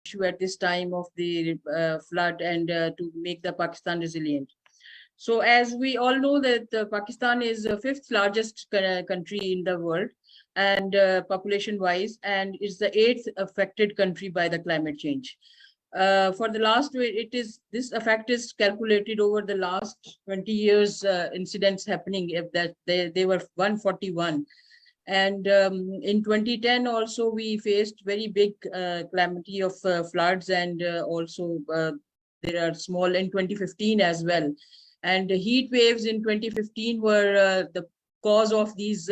issue at this time of the flood and to make the Pakistan resilient. So as we all know that Pakistan is the 5th largest country in the world and population wise, and is the 8th affected country by the climate change. For the last, this effect is calculated over the last 20 years incidents happening, if that they were 141. And in 2010 also we faced very big calamity of floods, and also there are small in 2015 as well. And the heat waves in 2015 were the cause of these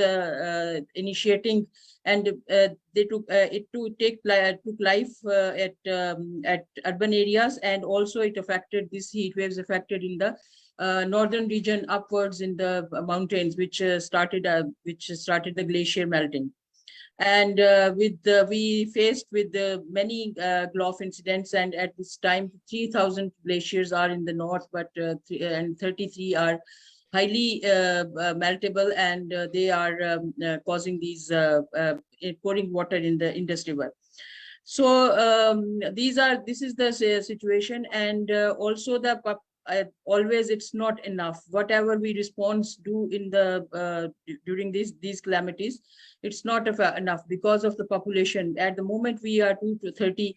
initiating, and they took took life at urban areas, and also it affected, these heat waves affected in the northern region upwards in the mountains, which started the glacier melting. And we faced with many Gulf incidents, and at this time 3,000 glaciers are in the north, but and 33 are highly meltable, and they are causing these pouring water in the Indus River. So this is the situation, and also the always it's not enough. Whatever we do in the during these calamities, it's not enough because of the population. At the moment, we are 2 to 30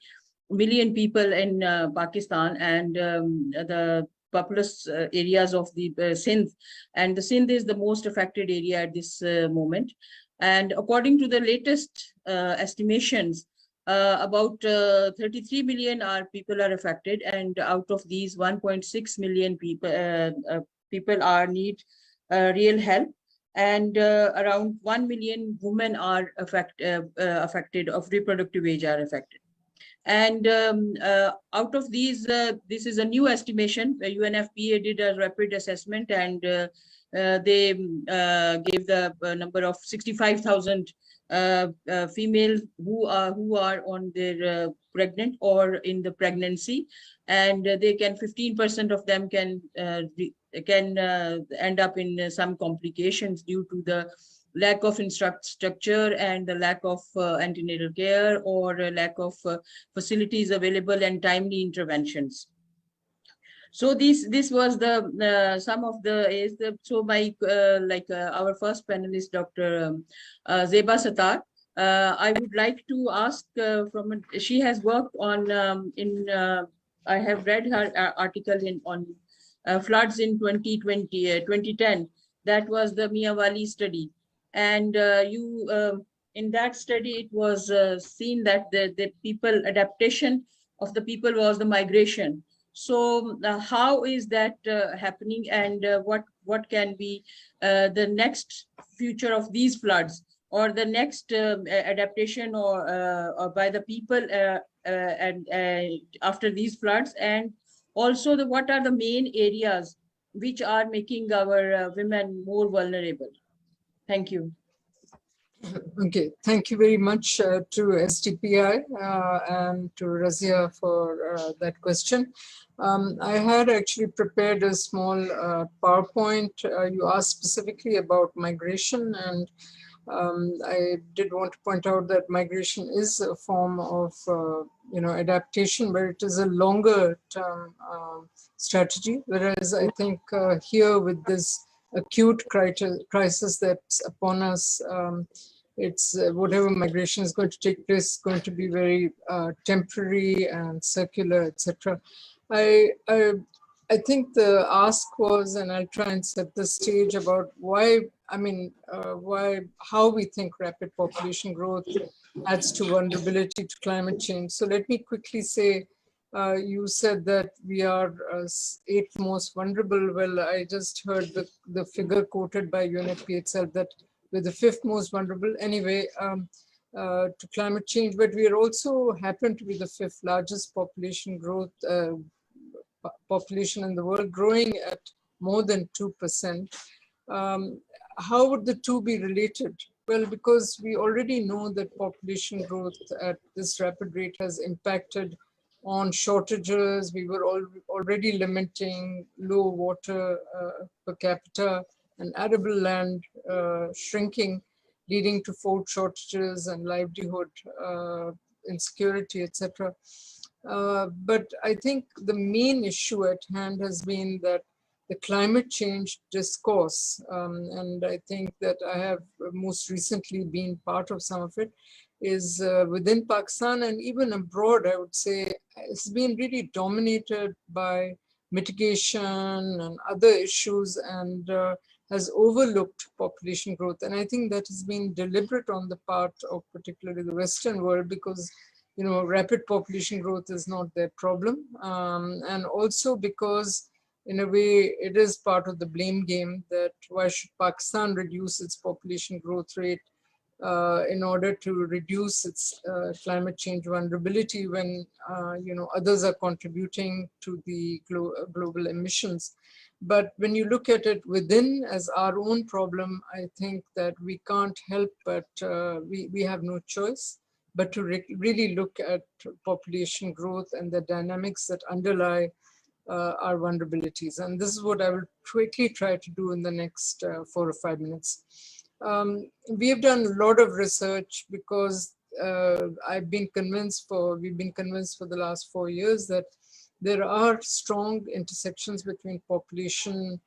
million people in Pakistan, and the populous areas of the Sindh, and the Sindh is the most affected area at this moment. And according to the latest estimations, about 33 million people are affected, and out of these 1.6 million people need real help, and around 1 million women are affected of reproductive age are affected. And out of these, this is a new estimation. UNFPA did a rapid assessment, and they gave the number of 65,000 females who are on their pregnant or in the pregnancy, and they can 15% of them can end up in some complications due to the lack of infrastructure and the lack of antenatal care, or lack of facilities available and timely interventions. So this was the some of the so my our first panelist, Dr. Zeba Sattar. I would like to ask she has worked on I have read her article on floods in 2010. That was the Miyawali study, and in that study it was seen that the people adaptation of the people was the migration. So how is that happening, and what can be the next future of these floods, or the next adaptation or by the people and after these floods, and also what are the main areas which are making our women more vulnerable? Thank you. Okay, thank you very much to SDPI and to Razia for that question. I had actually prepared a small PowerPoint. You asked specifically about migration, and I did want to point out that migration is a form of adaptation, but it is a longer term strategy. Whereas I think here with this acute crisis that's upon us, it's whatever migration is going to take place is going to be very temporary and circular, etc. I think the ask was, and I'll try and set the stage about why, how we think rapid population growth adds to vulnerability to climate change. So let me quickly say, you said that we are 8th most vulnerable. Well, I just heard the figure quoted by UNFPA itself that we're the 5th most vulnerable anyway to climate change, but we are also happen to be the 5th largest population growth population in the world, growing at more than 2%. How would the two be related? Well, because we already know that population growth at this rapid rate has impacted on shortages. We were already limiting low water per capita and arable land shrinking, leading to food shortages and livelihood insecurity, etc. But I think the main issue at hand has been that the climate change discourse, and I think that I have most recently been part of some of it, is within Pakistan and even abroad, I would say, it's been really dominated by mitigation and other issues, and has overlooked population growth. And I think that has been deliberate on the part of particularly the Western world, because rapid population growth is not their problem. And also because in a way, it is part of the blame game that why should Pakistan reduce its population growth rate in order to reduce its climate change vulnerability when, others are contributing to the global emissions. But when you look at it within as our own problem, I think that we can't help but we have no choice but to really look at population growth and the dynamics that underlie our vulnerabilities. And this is what I will quickly try to do in the next 4 or 5 minutes. We have done a lot of research because we've been convinced for the last 4 years that there are strong intersections between population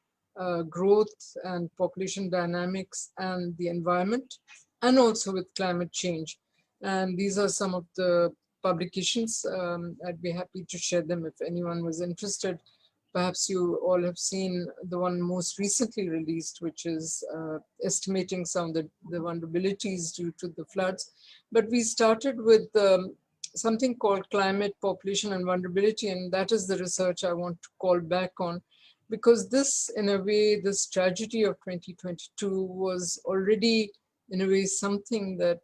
growth and population dynamics and the environment, and also with climate change. And these are some of the publications. I'd be happy to share them if anyone was interested. Perhaps you all have seen the one most recently released, which is estimating some of the vulnerabilities due to the floods. But we started with something called climate, population, and vulnerability, and that is the research I want to call back on, because this, in a way, this tragedy of 2022 was already, in a way, something that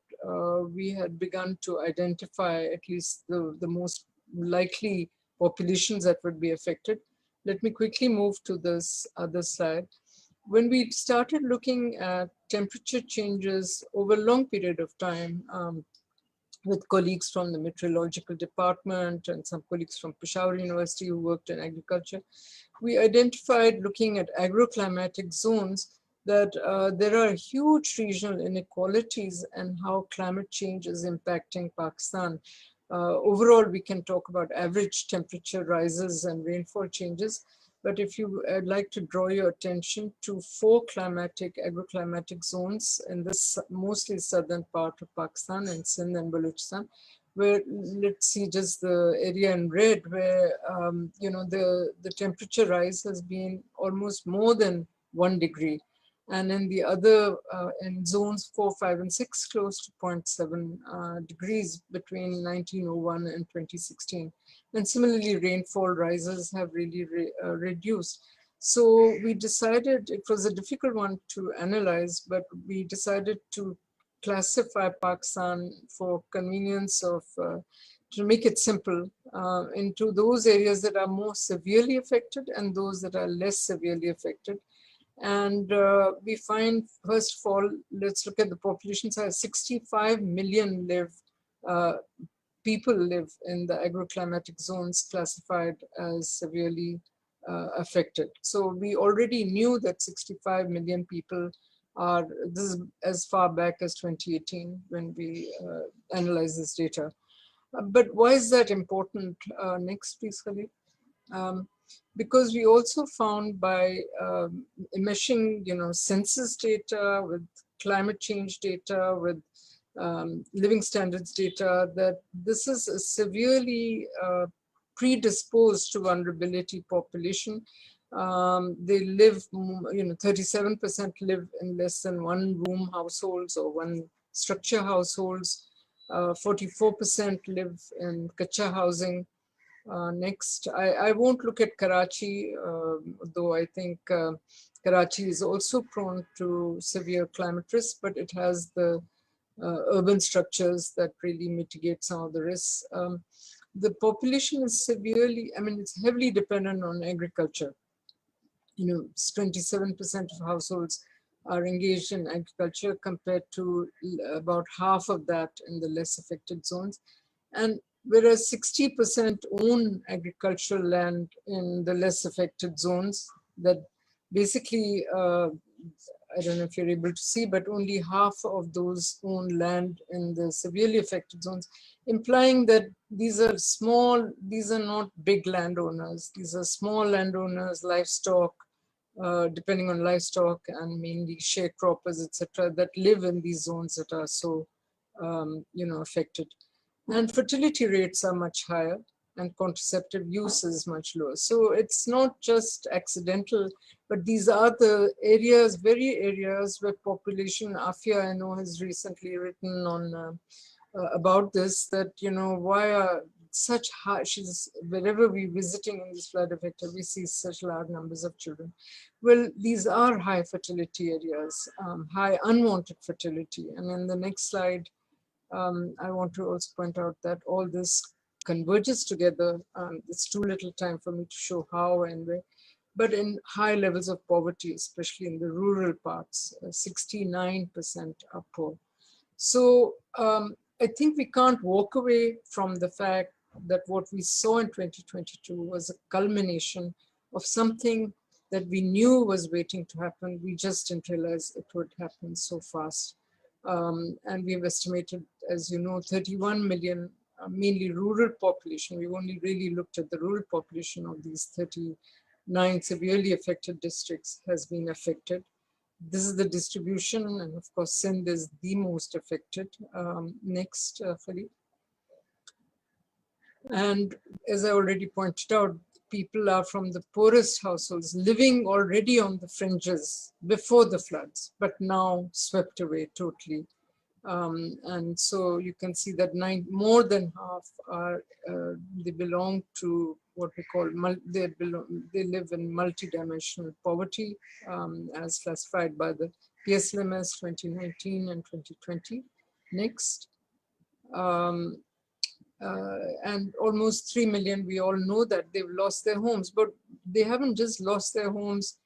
we had begun to identify, at least the most likely populations that would be affected. Let me quickly move to this other slide. When we started looking at temperature changes over a long period of time, with colleagues from the meteorological department and some colleagues from Peshawar University who worked in agriculture, we identified, looking at agroclimatic zones, that there are huge regional inequalities and how climate change is impacting Pakistan. Overall, we can talk about average temperature rises and rainfall changes. But if you would like to draw your attention to 4 agroclimatic zones in this mostly southern part of Pakistan and Sindh and Balochistan, where let's see just the area in red, where the temperature rise has been almost more than 1 degree. And in the other, in zones 4, 5, and 6, close to 0.7 degrees between 1901 and 2016. And similarly, rainfall rises have really reduced. So we decided, it was a difficult one to analyze, but we decided to classify Pakistan for convenience of, to make it simple, into those areas that are more severely affected and those that are less severely affected. And we find, first of all, let's look at the population size. 65 million people live in the agroclimatic zones classified as severely affected. So we already knew that 65 million people are, this is as far back as 2018 when we analyzed this data. But why is that important? Next, please, Khalid. Because we also found by meshing, census data with climate change data, with living standards data, that this is a severely predisposed to vulnerability population. They live, 37% live in less than 1 room households or 1 structure households. 44% live in kacha housing. Next, I won't look at Karachi, though I think Karachi is also prone to severe climate risk, but it has the urban structures that really mitigate some of the risks. The population is severely, it's heavily dependent on agriculture. 27% of households are engaged in agriculture compared to about half of that in the less affected zones. And whereas 60% own agricultural land in the less affected zones, that basically I don't know if you're able to see, but only half of those own land in the severely affected zones, implying that these are small, these are not big landowners. These are small landowners, livestock, depending on livestock, and mainly sharecroppers, etc., that live in these zones that are so, affected. And fertility rates are much higher, and contraceptive use is much lower. So it's not just accidental, but these are the areas, very areas where population, Afia, I know, has recently written on about this, that, why are such high, wherever we're visiting in this flood affected, we see such large numbers of children. Well, these are high fertility areas, high unwanted fertility. And in the next slide, I want to also point out that all this converges together. It's too little time for me to show how and where, but in high levels of poverty, especially in the rural parts, 69% are poor. So I think we can't walk away from the fact that what we saw in 2022 was a culmination of something that we knew was waiting to happen. We just didn't realize it would happen so fast. And we've estimated, as you know, 31 million, mainly rural population. We've only really looked at the rural population of these 39 severely affected districts has been affected. This is the distribution, and of course, Sindh is the most affected. Next, Farid. And as I already pointed out, people are from the poorest households living already on the fringes before the floods, but now swept away totally. And so you can see that more than half are, they belong to what we call, they live in multidimensional poverty, as classified by the PSLMS 2019 and 2020. Next. And almost 3 million, we all know that they've lost their homes, but they haven't just lost their homes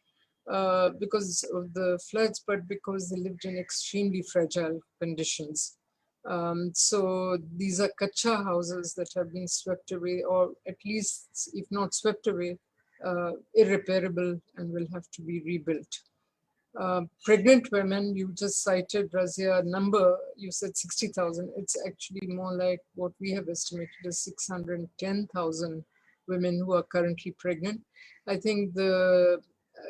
because of the floods, but because they lived in extremely fragile conditions. So these are kacha houses that have been swept away, or at least, if not swept away, irreparable, and will have to be rebuilt. Pregnant women, you just cited, Razia, number, you said 60,000. It's actually more like what we have estimated as 610,000 women who are currently pregnant. I think the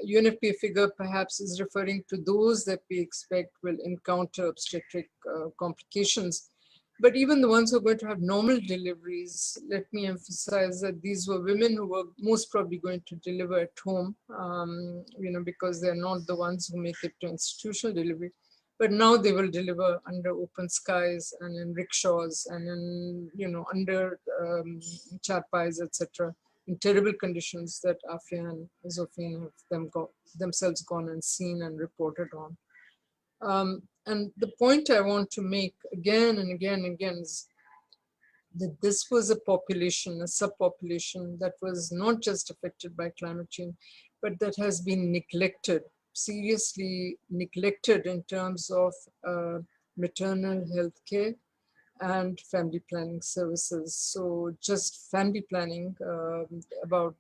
UNFPA figure perhaps is referring to those that we expect will encounter obstetric complications. But even the ones who are going to have normal deliveries, let me emphasize that these were women who were most probably going to deliver at home, because they're not the ones who make it to institutional delivery. But now they will deliver under open skies and in rickshaws and in, under charpais, etc., in terrible conditions that Afia and Zofeen have themselves gone and seen and reported on. And the point I want to make again and again and again is that this was a population, a subpopulation that was not just affected by climate change, but that has been neglected, seriously neglected in terms of maternal health care and family planning services. So just family planning, about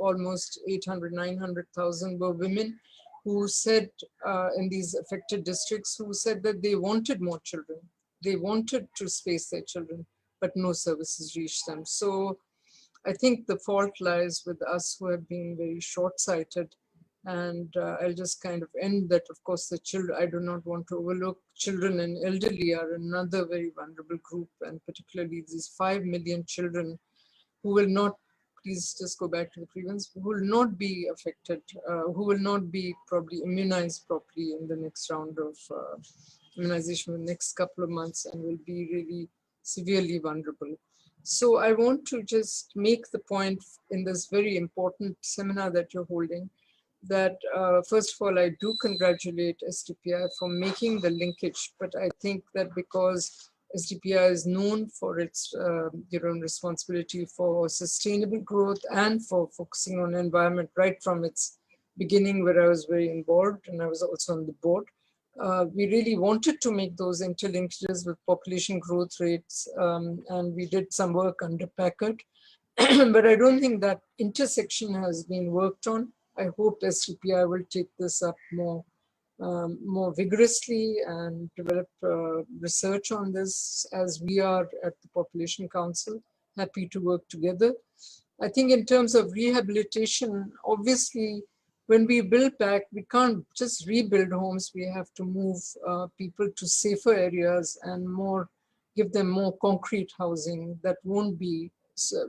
almost 800, 900,000 were women who said in these affected districts, who said that they wanted more children. They wanted to space their children, but no services reached them. So I think the fault lies with us who have been very short-sighted. And I'll just kind of end that, of course, the children, I do not want to overlook children and elderly are another very vulnerable group, and particularly these 5 million children who will not, please just go back to the previous, who will not be affected, who will not be probably immunized properly in the next round of immunization in the next couple of months, and will be really severely vulnerable. So I want to just make the point in this very important seminar that you're holding, that first of all, I do congratulate SDPI for making the linkage, but I think that because SDPI is known for its responsibility for sustainable growth and for focusing on environment right from its beginning, where I was very involved and I was also on the board. We really wanted to make those interlinkages with population growth rates, and we did some work under Packard, but I don't think that intersection has been worked on. I hope SDPI will take this up more more vigorously and develop research on this, as we are at the Population Council, happy to work together. I think in terms of rehabilitation, obviously, when we build back, we can't just rebuild homes. We have to move people to safer areas and give them more concrete housing that won't be,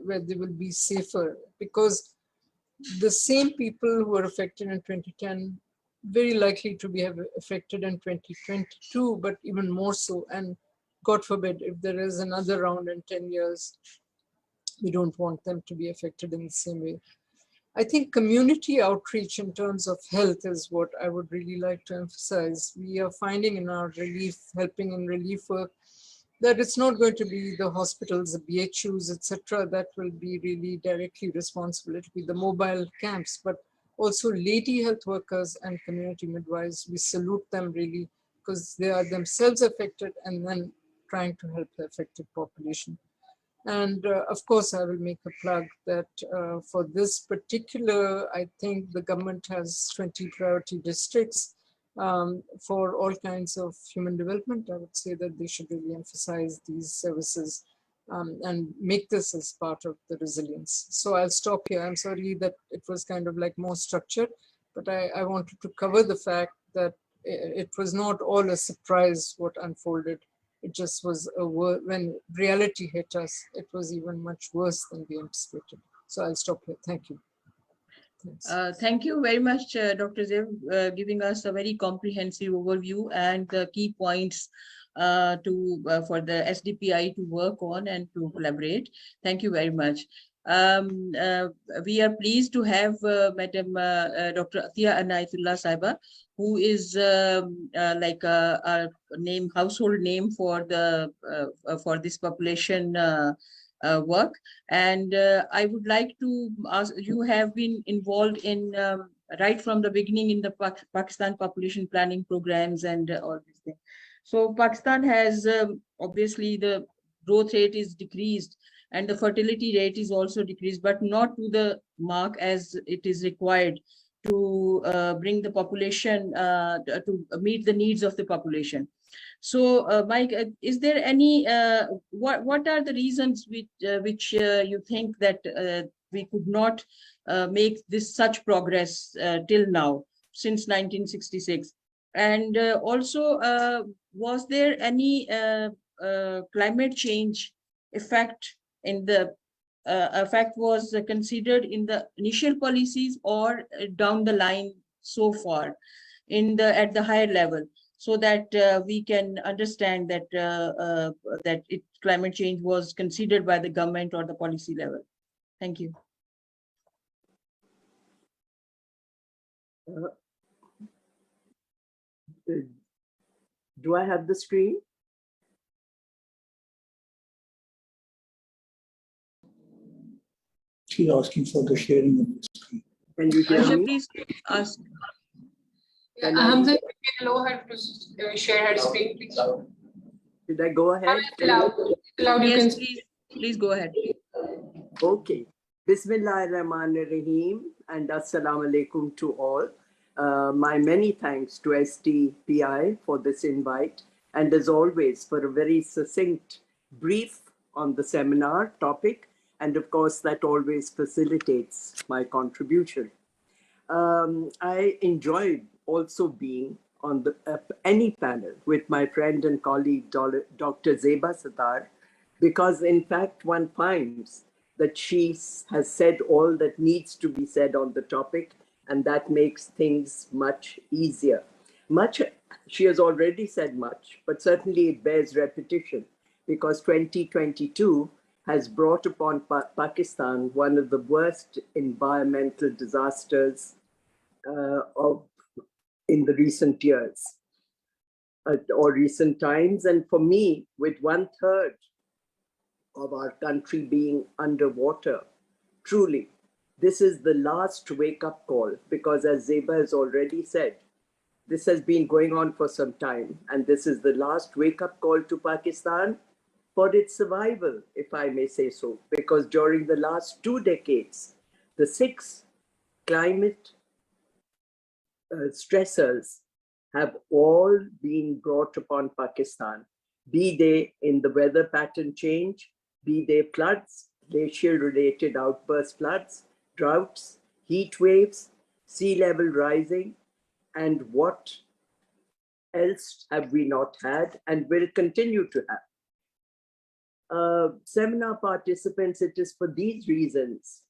where they will be safer, because the same people who were affected in 2010 very likely to be affected in 2022, but even more so. And God forbid, if there is another round in 10 years, we don't want them to be affected in the same way. I think community outreach in terms of health is what I would really like to emphasize. We are finding in our helping in relief work, that it's not going to be the hospitals, the BHUs, etc., that will be really directly responsible. It will be the mobile camps, but also lady health workers and community midwives. We salute them really, because they are themselves affected and then trying to help the affected population. And of course, I will make a plug that for this particular, I think the government has 20 priority districts for all kinds of human development. I would say that they should really emphasize these services and make this as part of the resilience. So I'll stop here. I'm sorry that it was kind of like more structured, but I wanted to cover the fact that it was not all a surprise what unfolded. It just was when reality hit us, it was even much worse than we anticipated. So I'll stop here. Thank you. Thank you very much, Dr. Zeb, giving us a very comprehensive overview and the key points for the SDPI to work on and to collaborate. Thank you very much. We are pleased to have Madam Dr. Attiya Inayatullah Zeba, who is like a household name for this population work. And I would like to ask, you have been involved in right from the beginning in the Pakistan population planning programs and all these things. So Pakistan has obviously the growth rate is decreased and the fertility rate is also decreased, but not to the mark as it is required to bring the population to meet the needs of the population. So, Mike, is there any what are the reasons which you think that we could not make this such progress till now since 1966? And also, was there any climate change effect in the effect was considered in the initial policies or down the line so far at the higher level, so that we can understand that climate change was considered by the government or the policy level? Thank you. Do I have the screen? She's asking for the sharing of the screen. Can you hear me? Please ask. Hamza, you can allow her to share her screen, please. Did I go ahead? Loud, yes, please go ahead. Okay. Bismillahirrahmanirrahim and Assalamu alaikum to all. My many thanks to SDPI for this invite, and as always for a very succinct brief on the seminar topic, and of course that always facilitates my contribution. I enjoyed also being on any panel with my friend and colleague Dr. Zeba Sattar, because in fact one finds that she has said all that needs to be said on the topic, and that makes things much easier. She has already said much, but certainly it bears repetition, because 2022 has brought upon Pakistan one of the worst environmental disasters in the recent years or recent times. And for me, with 1/3 of our country being underwater, truly, this is the last wake-up call, because as Zeba has already said, this has been going on for some time, and this is the last wake-up call to Pakistan for its survival, if I may say so, because during the last 2 decades, the 6 climate stressors have all been brought upon Pakistan, be they in the weather pattern change, be they floods, glacial-related outburst floods, droughts, heat waves, sea level rising, and what else have we not had and will continue to have. Seminar participants, it is for these reasons.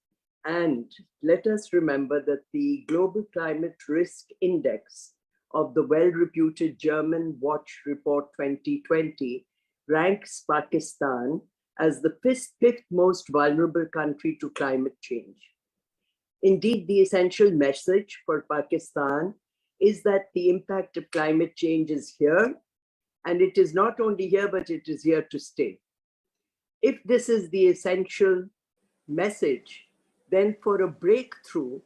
And let us remember that the Global Climate Risk Index of the well-reputed German Watch Report 2020 ranks Pakistan as the fifth most vulnerable country to climate change. Indeed, the essential message for Pakistan is that the impact of climate change is here, and it is not only here, but it is here to stay. If this is the essential message, then for a breakthrough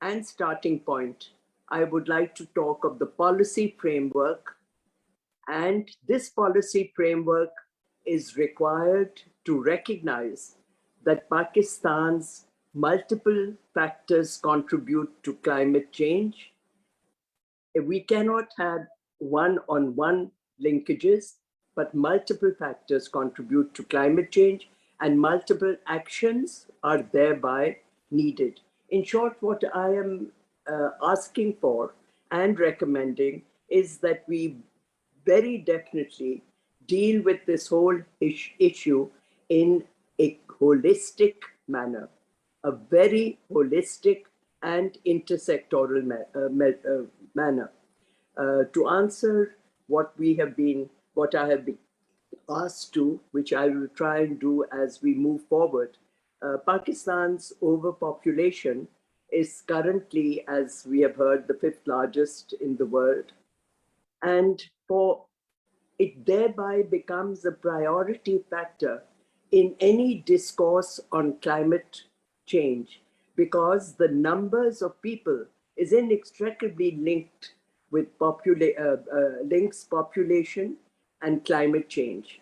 and starting point, I would like to talk of the policy framework. And this policy framework is required to recognize that Pakistan's multiple factors contribute to climate change. We cannot have one-on-one linkages, but multiple factors contribute to climate change, and multiple actions are thereby needed. In short, what I am asking for and recommending is that we very definitely deal with this whole issue in a holistic manner, a very holistic and intersectoral manner. To answer what I have been asked to, which I will try and do as we move forward. Pakistan's overpopulation is currently, as we have heard, the 5th largest in the world. And it thereby becomes a priority factor in any discourse on climate change, because the numbers of people is inextricably linked with population and climate change.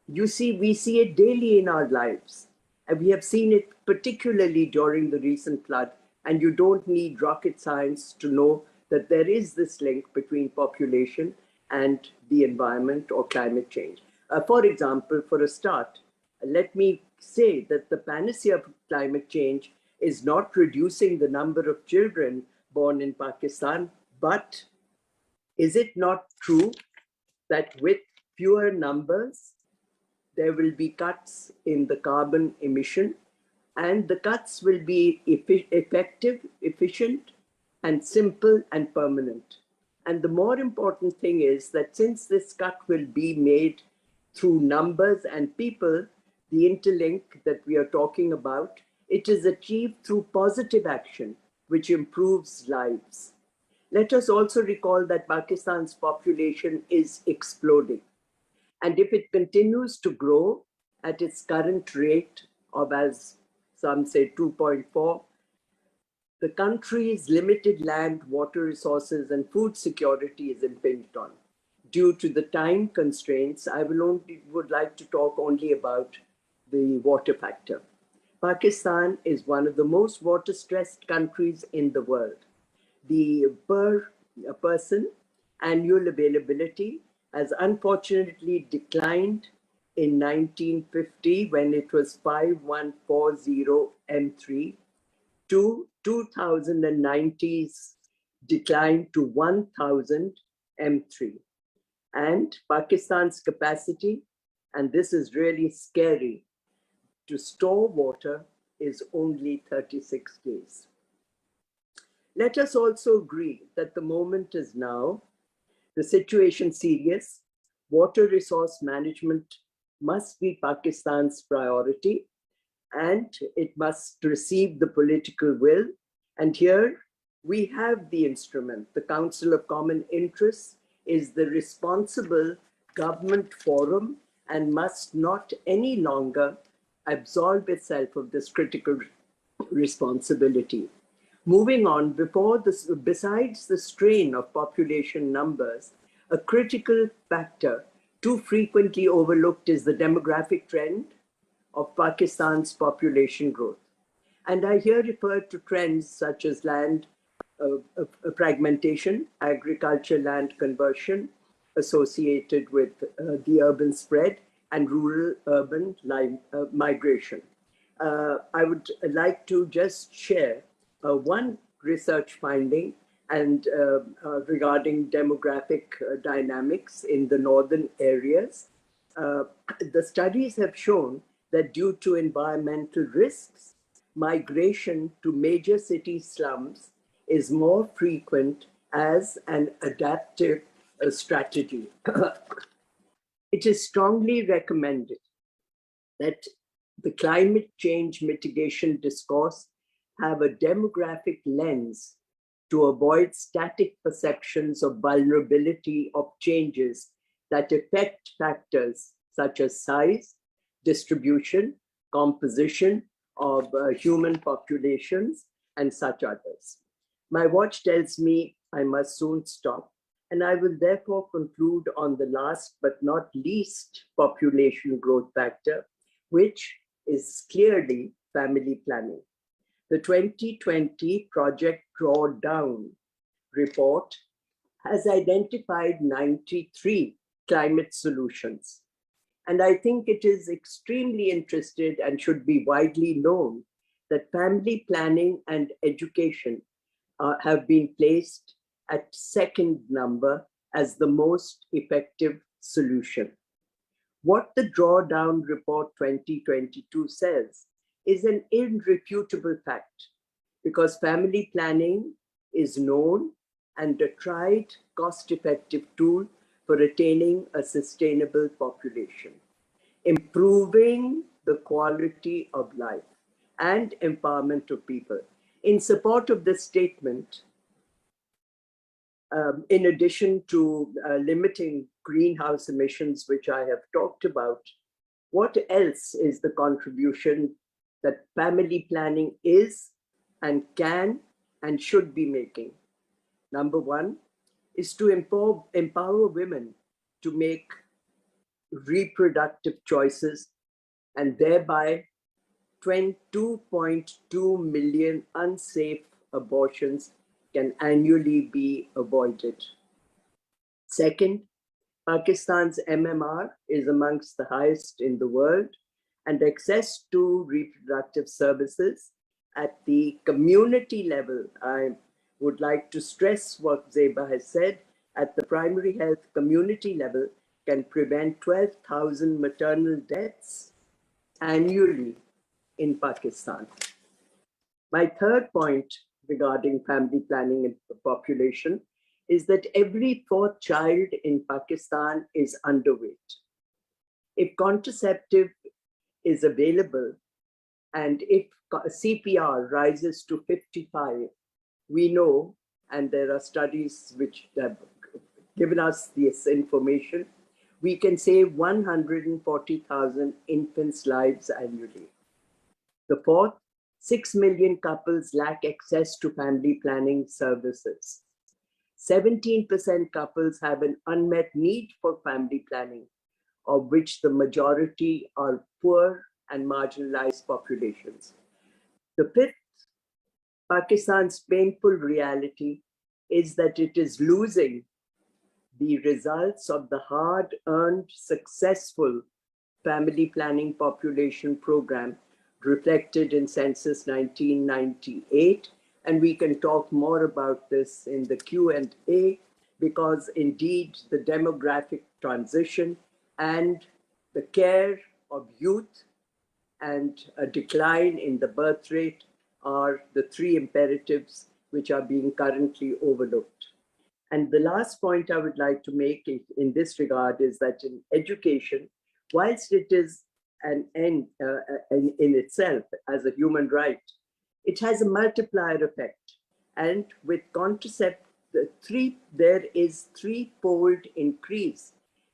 You see, we see it daily in our lives, and we have seen it particularly during the recent flood. And you don't need rocket science to know that there is this link between population and the environment or climate change. For example, for a start, let me say that the panacea of climate change is not reducing the number of children born in Pakistan, but is it not true that with fewer numbers, there will be cuts in the carbon emission, and the cuts will be effective, efficient, and simple and permanent. And the more important thing is that since this cut will be made through numbers and people, the interlink that we are talking about, it is achieved through positive action, which improves lives. Let us also recall that Pakistan's population is exploding. And if it continues to grow at its current rate of, as some say, 2.4, the country's limited land, water resources, and food security is impinged on. Due to the time constraints, I would like to talk only about the water factor. Pakistan is one of the most water-stressed countries in the world. The per person annual availability has unfortunately declined in 1950, when it was 5140 M3, to 2090's decline to 1000 M3. And Pakistan's capacity, and this is really scary, to store water is only 36 days. Let us also agree that the moment is now, the situation serious, water resource management must be Pakistan's priority, and it must receive the political will. And here we have the instrument. The Council of Common Interests is the responsible government forum and must not any longer absolve itself of this critical responsibility. Moving on, besides the strain of population numbers, a critical factor too frequently overlooked is the demographic trend of Pakistan's population growth. And I here refer to trends such as land fragmentation, agriculture land conversion associated with the urban spread, and rural-urban migration. I would like to just share one research finding and regarding demographic dynamics in the northern areas. The studies have shown that due to environmental risks, migration to major city slums is more frequent as an adaptive strategy. It is strongly recommended that the climate change mitigation discourse have a demographic lens to avoid static perceptions of vulnerability of changes that affect factors such as size, distribution, composition of human populations, and such others. My watch tells me I must soon stop, and I will therefore conclude on the last but not least population growth factor, which is clearly family planning. The 2020 Project Drawdown report has identified 93 climate solutions. And I think it is extremely interested and should be widely known that family planning and education have been placed at second number as the most effective solution. What the Drawdown Report 2022 says is an irrefutable fact, because family planning is known and a tried, cost-effective tool for attaining a sustainable population, improving the quality of life and empowerment of people. In support of this statement, in addition to limiting greenhouse emissions, which I have talked about, what else is the contribution that family planning is and can and should be making? Number one is to empower women to make reproductive choices, and thereby 2.2 million unsafe abortions can annually be avoided. Second, Pakistan's MMR is amongst the highest in the world, and access to reproductive services at the community level. I would like to stress what Zeba has said. At the primary health community level, can prevent 12,000 maternal deaths annually in Pakistan. My third point regarding family planning and population is that every fourth child in Pakistan is underweight. If contraceptive is available and if CPR rises to 55, we know, and there are studies which have given us this information, we can save 140,000 infants' lives annually. The fourth, 6 million couples lack access to family planning services. 17% couples have an unmet need for family planning, of which the majority are poor and marginalized populations. The fifth, Pakistan's painful reality is that it is losing the results of the hard-earned, successful family planning population program reflected in Census 1998. And we can talk more about this in the Q&A, because indeed the demographic transition and the care of youth and a decline in the birth rate are the three imperatives which are being currently overlooked. And the last point I would like to make in this regard is that in education, whilst it is an end in itself as a human right, it has a multiplier effect. And with contraceptive, there is threefold increase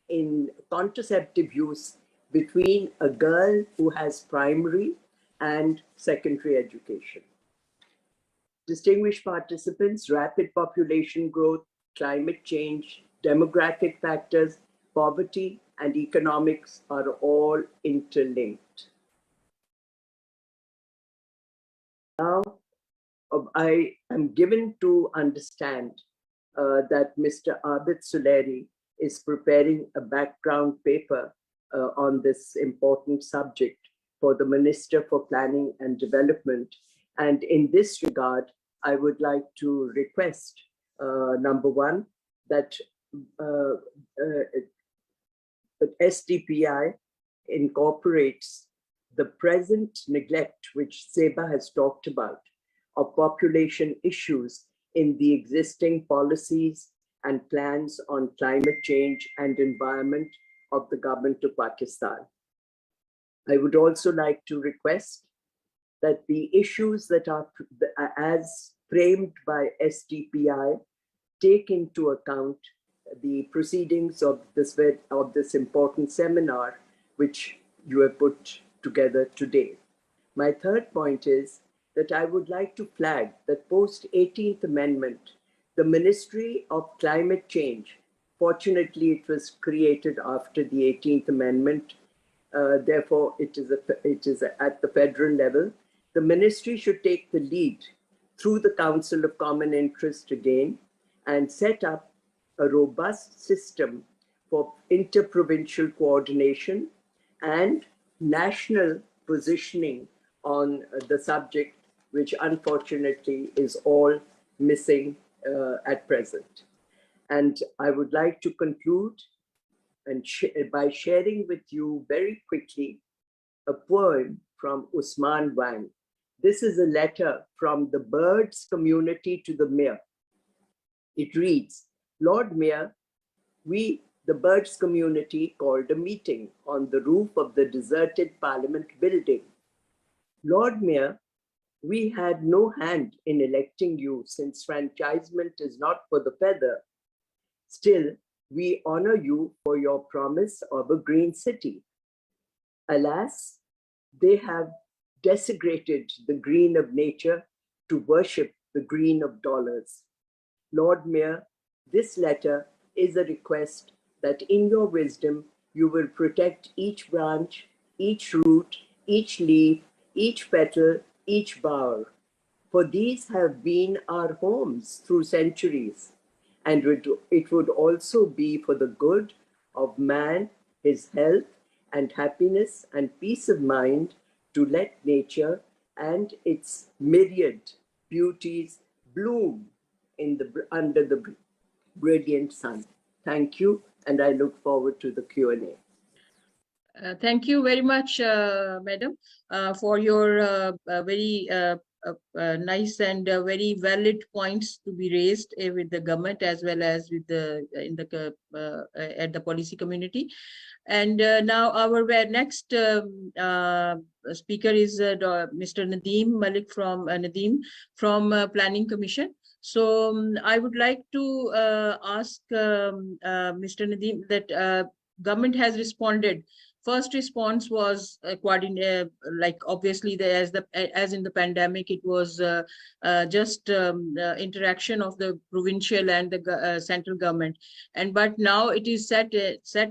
in contraceptive use between a girl who has primary and secondary education. Distinguished participants, rapid population growth, climate change, demographic factors, poverty, and economics are all interlinked. Now, I am given to understand that Mr. Abid Suleri is preparing a background paper on this important subject for the Minister for Planning and Development. And in this regard, I would like to request, number one, that SDPI incorporates the present neglect, which Zeba has talked about, of population issues in the existing policies and plans on climate change and environment of the government of Pakistan. I would also like to request that the issues that are as framed by SDPI take into account the proceedings of this important seminar, which you have put together today. My third point is that I would like to flag that post 18th Amendment, the Ministry of Climate Change, fortunately it was created after the 18th Amendment, therefore it is at the federal level. The ministry should take the lead through the Council of Common Interest again and set up a robust system for inter-provincial coordination and national positioning on the subject, which unfortunately is all missing at present. And I would like to conclude by sharing with you very quickly a poem from Usman Wang. This is a letter from the birds community to the mayor. It reads, Lord Mayor, we, the birds community, called a meeting on the roof of the deserted Parliament building. Lord Mayor, we had no hand in electing you since franchisement is not for the feather. Still, we honor you for your promise of a green city. Alas, they have desecrated the green of nature to worship the green of dollars. Lord Mayor, this letter is a request that in your wisdom, you will protect each branch, each root, each leaf, each petal, each bower. For these have been our homes through centuries. And it would also be for the good of man, his health and happiness and peace of mind to let nature and its myriad beauties bloom under the brilliant sun. Thank you, and I look forward to the Q&A. Thank you very much, Madam, for your very nice and very valid points to be raised with the government as well as with the at the policy community. And now our next speaker is Mr. Nadeem Malik from Planning Commission. So I would like to ask Mr. Nadeem that government has responded. First response was like obviously as in the pandemic, it was just interaction of the provincial and the central government, but now it is set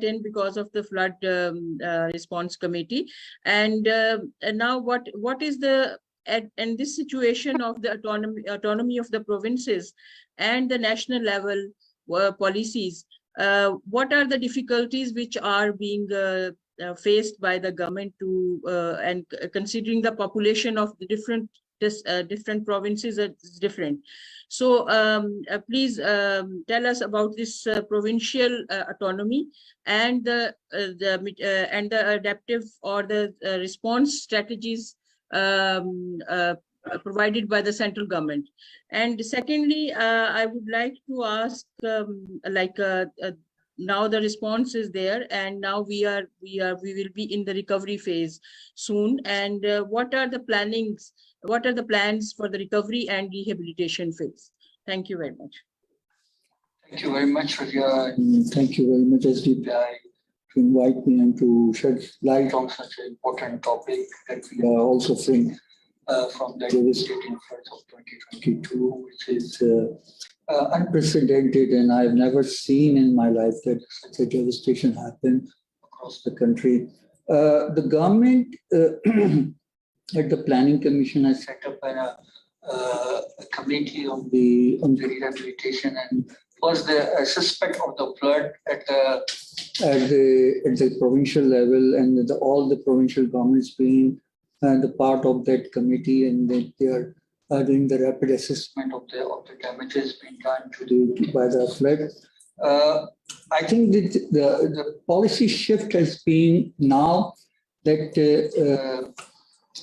in because of the flood response committee. And now what is the and this situation of the autonomy of the provinces and the national level policies, what are the difficulties which are being faced by the government to and considering the population of the different provinces is different. So please tell us about this provincial autonomy and the adaptive or the response strategies provided by the central government. And secondly, I would like to ask now the response is there, and now we will be in the recovery phase soon. And what are the plans for the recovery and rehabilitation phase? Thank you very much. Thank you very much, Razia, and thank you very much, SDPI, to invite me and to shed light on such an important topic that we are also seeing from the devastating floods of 2022, which is unprecedented, and I've never seen in my life that such a devastation happened across the country. The government at the Planning Commission has set up committee on the rehabilitation, and was the assessment of the flood at the provincial level, and all the provincial governments being the part of that committee, and that they are doing the rapid assessment of the damages being done by the flood. I think that the policy shift has been now that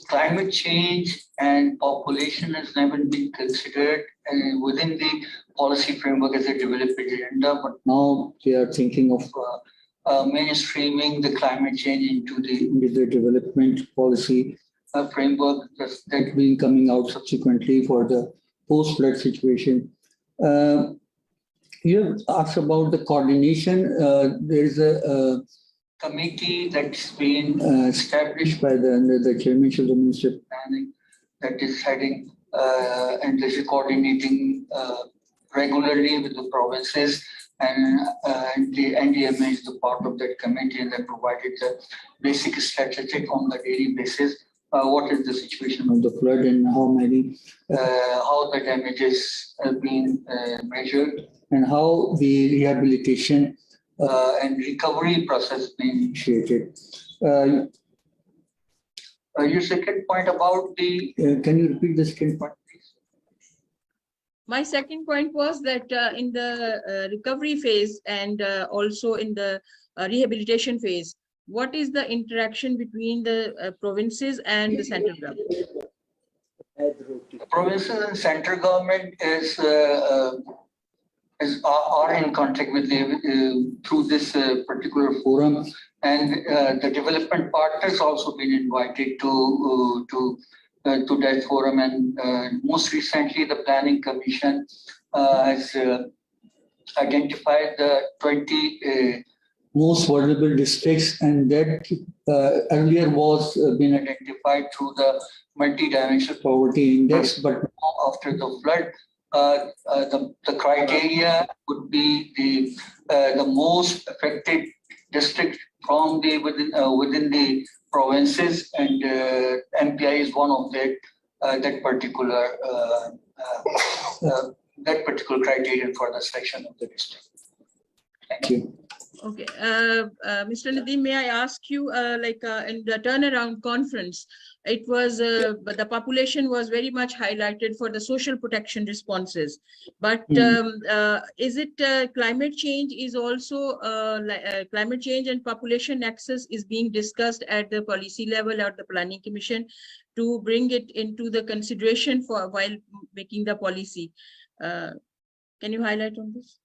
climate change and population has never been considered within the policy framework as a development agenda, but now they are thinking of mainstreaming the climate change into the development policy framework that's been coming out subsequently for the post-flood situation. You have asked about the coordination. There is a committee that's been established by the chairmanship of the Ministry of Planning that is heading and is coordinating regularly with the provinces, and the NDMA is the part of that committee, and they provided the basic statistic on the daily basis. What is the situation of the flood and how the damages have been measured, and how the rehabilitation and recovery process being initiated. Your second point about the, can you repeat the second point, please? My second point was that in the recovery phase and also in the rehabilitation phase, what is the interaction between the provinces and the central government? The provinces and central government are in contact with them through this particular forum, and the development partners also been invited to that forum, and most recently the Planning Commission has identified the 20 most vulnerable districts, and that earlier was been identified through the multi-dimensional poverty index, but now after the flood, the criteria would be the most affected district from the within the provinces, and MPI is one of that particular criterion for the selection of the district. Thank you. Okay, Mr. Nadeem, may I ask you, in the turnaround conference, it was the population was very much highlighted for the social protection responses, but is it climate change is also climate change and population nexus is being discussed at the policy level at the Planning Commission to bring it into the consideration for while making the policy? Can you highlight on this?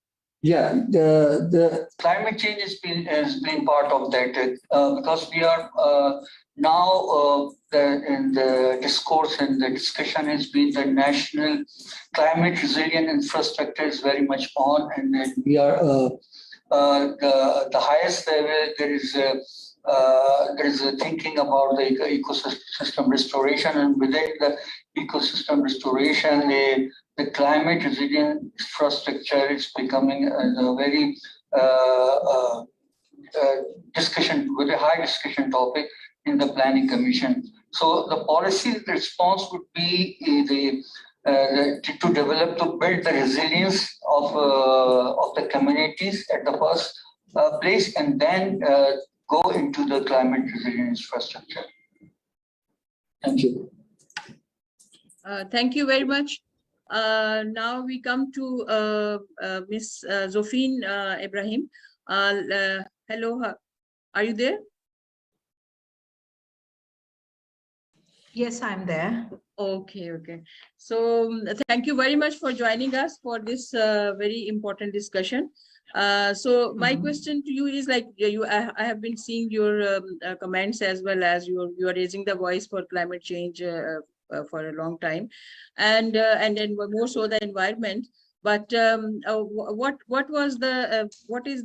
Yeah, the climate change has been part of that because we are now in the discourse and the discussion has been the national climate resilient infrastructure is very much on, and then we are the highest level. There is a thinking about the ecosystem restoration, and within the ecosystem restoration, the climate resilient infrastructure is becoming a very high discussion topic in the Planning Commission. So the policy response would be to build the resilience of the communities at the first place, and then go into the climate resilient infrastructure. Thank you. Thank you very much. Now we come to Ms. Zofeen Ebraheem. Hello, are you there? Yes, I'm there. Okay. So thank you very much for joining us for this very important discussion. So my question to you is I have been seeing your comments as well as you are raising the voice for climate change for a long time, and then more so the environment. But what is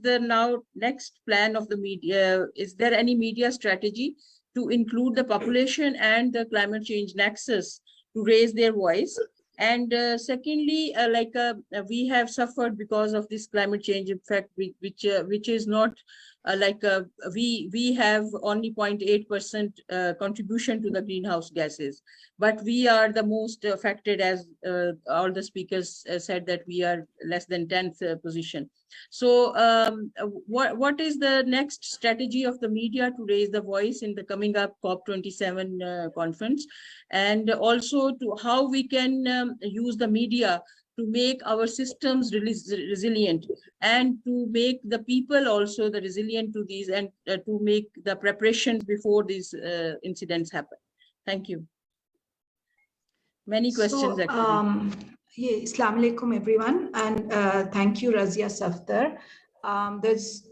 the now next plan of the media? Is there any media strategy to include the population and the climate change nexus to raise their voice? And secondly, we have suffered because of this climate change effect, which is not we have only 0.8% contribution to the greenhouse gases, but we are the most affected, as all the speakers said, that we are less than 10th position. So what is the next strategy of the media to raise the voice in the coming up COP27 conference, and also to how we can use the media to make our systems resilient, and to make the people also the resilient to these, and to make the preparations before these incidents happen. Thank you. Many questions actually. Yeah, Assalamu alaikum everyone, and thank you Razia, Safdar.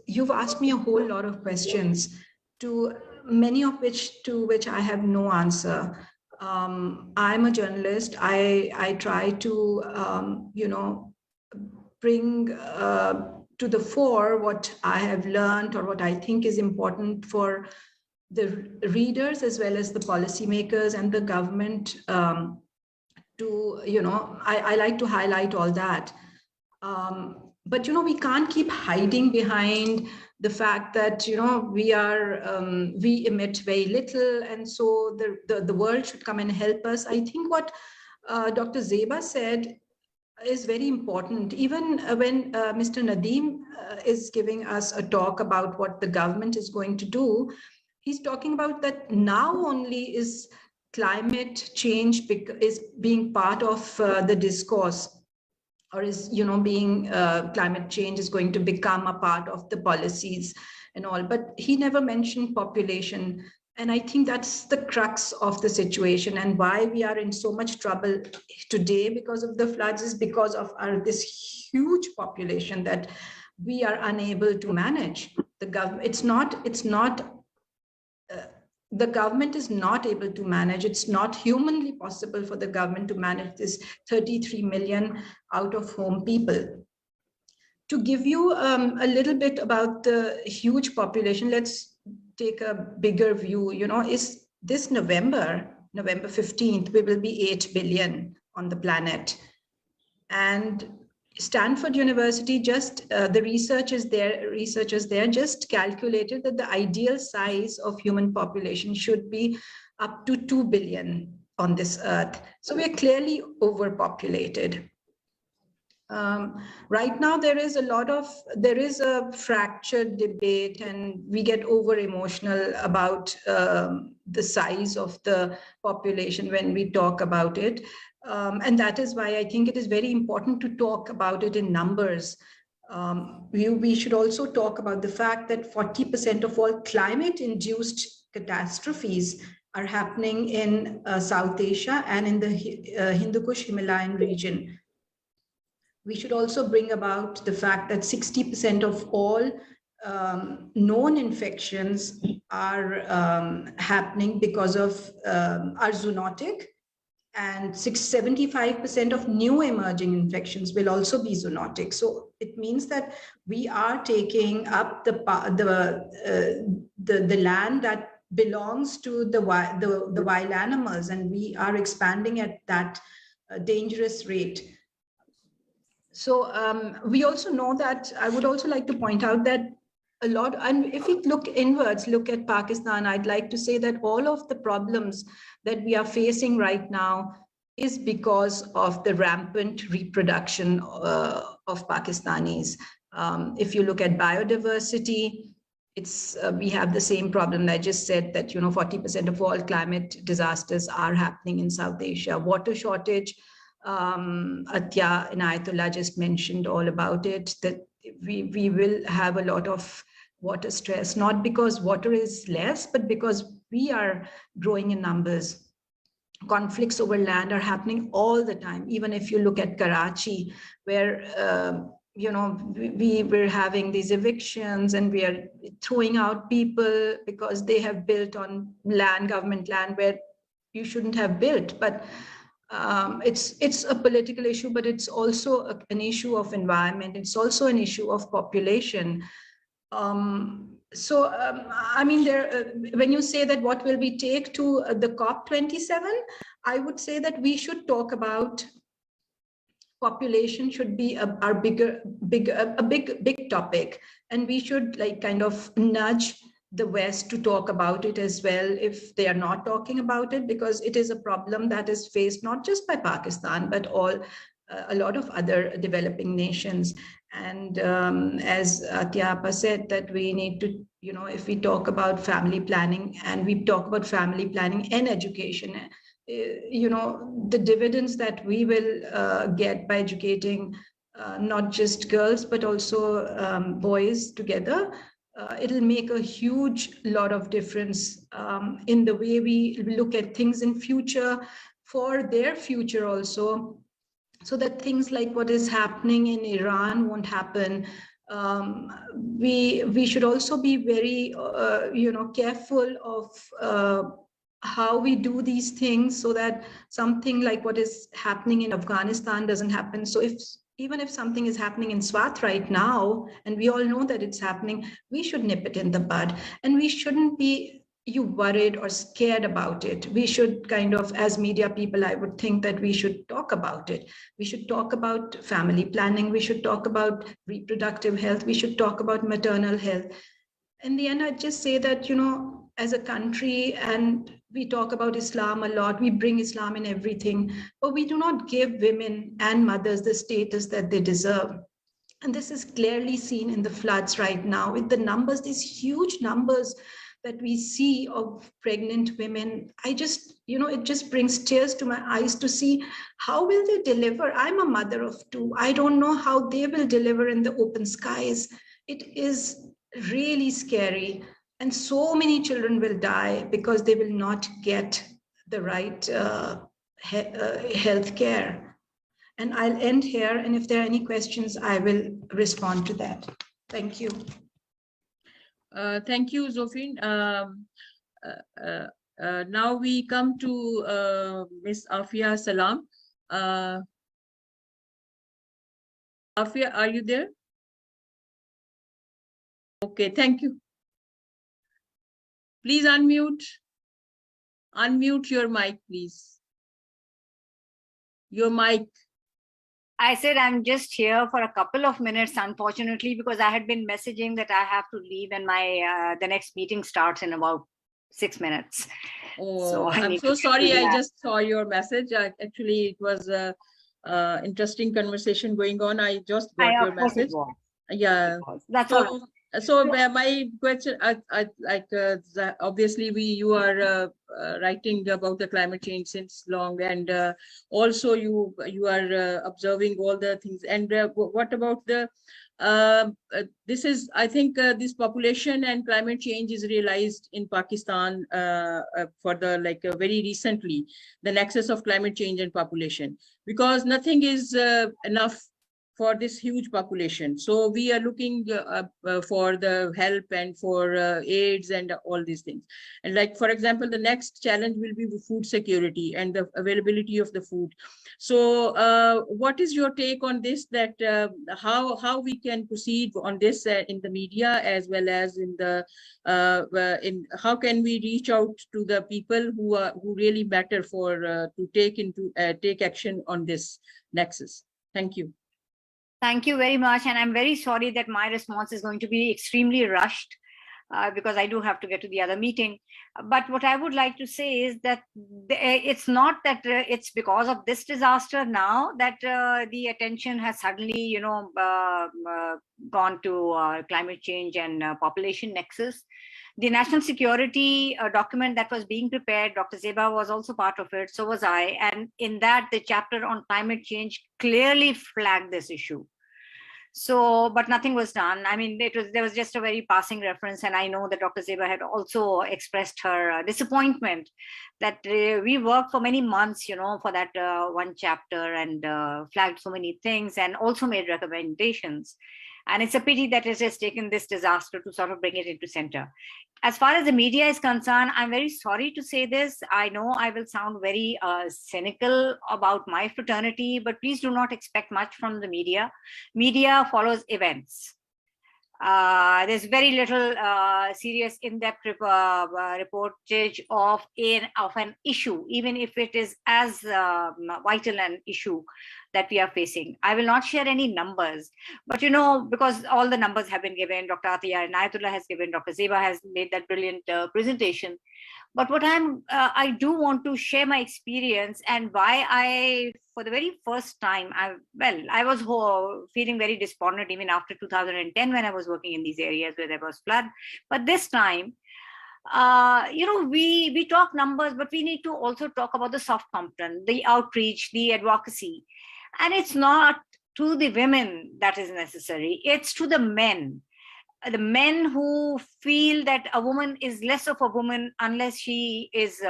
You've asked me a whole lot of questions, to many of which I have no answer. I'm a journalist. I try to bring to the fore what I have learned or what I think is important for the readers as well as the policymakers and the government. I like to highlight all that. But we can't keep hiding behind the fact that we emit very little, and so the world should come and help us. I think what Dr. Zeba said is very important. Even when Mr. Nadeem is giving us a talk about what the government is going to do, he's talking about that now only is climate change is being part of the discourse, or is being climate change is going to become a part of the policies and all, but he never mentioned population. And I think that's the crux of the situation, and why we are in so much trouble today because of the floods is because of this huge population that we are unable to manage. The government, the government is not able to manage. It's not humanly possible for the government to manage this 33 million out-of-home people. To give you a little bit about the huge population, let's take a bigger view. Is this November 15th, we will be 8 billion on the planet. And Stanford University, just the researchers there just calculated that the ideal size of human population should be up to 2 billion on this earth. So we are clearly overpopulated. Right now, there is a fractured debate, and we get over emotional about the size of the population when we talk about it. And that is why I think it is very important to talk about it in numbers. We should also talk about the fact that 40% of all climate-induced catastrophes are happening in South Asia and in the Hindu Kush Himalayan region. We should also bring about the fact that 60% of all known infections are happening because of are zoonotic, and 75% of new emerging infections will also be zoonotic. So it means that we are taking up the land that belongs to the wild animals, and we are expanding at that dangerous rate. So we also know that, I would also like to point out that a lot, and if we look inwards, look at Pakistan, I'd like to say that all of the problems that we are facing right now is because of the rampant reproduction of Pakistanis. If you look at biodiversity, we have the same problem. I just said that 40% of all climate disasters are happening in South Asia. Water shortage, Attiya, Inayatullah just mentioned all about it, that we will have a lot of water stress, not because water is less, but because we are growing in numbers. Conflicts over land are happening all the time. Even if you look at Karachi, where we're having these evictions and we are throwing out people because they have built on land, government land, where you shouldn't have built. But it's a political issue, but it's also an issue of environment. It's also an issue of population. I mean, when you say that what will we take to the COP27, I would say that we should talk about population should be our big topic, and we should like kind of nudge the West to talk about it as well if they are not talking about it, because it is a problem that is faced not just by Pakistan but a lot of other developing nations. And as Attiya said, that we need to, if we talk about family planning and we talk about family planning and education, the dividends that we will get by educating not just girls but also boys together, it'll make a huge lot of difference in the way we look at things in future, for their future also, so that things like what is happening in Iran won't happen. We should also be very careful of how we do these things, so that something like what is happening in Afghanistan doesn't happen. So even if something is happening in Swat right now, and we all know that it's happening, we should nip it in the bud, and we shouldn't be worried or scared about it. We should kind of, as media people, I would think that we should talk about it. We should talk about family planning. We should talk about reproductive health. We should talk about maternal health. In the end, I'd just say that, as a country, and we talk about Islam a lot, we bring Islam in everything, but we do not give women and mothers the status that they deserve. And this is clearly seen in the floods right now, with the numbers, these huge numbers that we see of pregnant women. It just brings tears to my eyes to see how will they deliver. I'm a mother of two. I don't know how they will deliver in the open skies. It is really scary. And so many children will die because they will not get the right health care. And I'll end here. And if there are any questions, I will respond to that. Thank you. Thank you, Zofeen. Now we come to Miss Afia Salam. Afia, are you there? Okay, thank you. Please unmute. Unmute your mic, please. Your mic. I said I'm just here for a couple of minutes, unfortunately, because I had been messaging that I have to leave and my the next meeting starts in about 6 minutes. Oh, so I'm so sorry. I just saw your message. Actually, it was a interesting conversation going on. I just got your message. Yeah. That's all. So my question, obviously you are writing about the climate change since long, and also you are observing all the things. And what about the this is, I think this population and climate change is realized in Pakistan for the very recently, the nexus of climate change and population, because nothing is enough for this huge population. So we are looking for the help and for aids and all these things. And for example, the next challenge will be food security and the availability of the food. So what is your take on this, that how we can proceed on this in the media, as well as in the how can we reach out to the people who really matter for to take action on this nexus? Thank you. Thank you very much. And I'm very sorry that my response is going to be extremely rushed because I do have to get to the other meeting. But what I would like to say is that it's not that it's because of this disaster now that the attention has suddenly, gone to climate change and population nexus. The national security document that was being prepared, Dr. Zeba was also part of it, so was I. And in that, the chapter on climate change clearly flagged this issue. So, but nothing was done. I mean, there was just a very passing reference. And I know that Dr. Zeba had also expressed her disappointment that we worked for many months, for that one chapter, and flagged so many things and also made recommendations. And it's a pity that it has taken this disaster to sort of bring it into center. As far as the media is concerned, I'm very sorry to say this. I know I will sound very cynical about my fraternity, but please do not expect much from the media. Media follows events. There's very little serious in-depth reportage of an issue, even if it is as vital an issue that we are facing. I will not share any numbers, but because all the numbers have been given, Dr. Attiya and Inayatullah has given, Dr. Zeba has made that brilliant presentation. But what I do want to share my experience and why for the very first time, I was feeling very despondent even after 2010 when I was working in these areas where there was flood. But this time, we talk numbers, but we need to also talk about the soft component, the outreach, the advocacy. And it's not to the women that is necessary, it's to the men. The men who feel that a woman is less of a woman unless she is,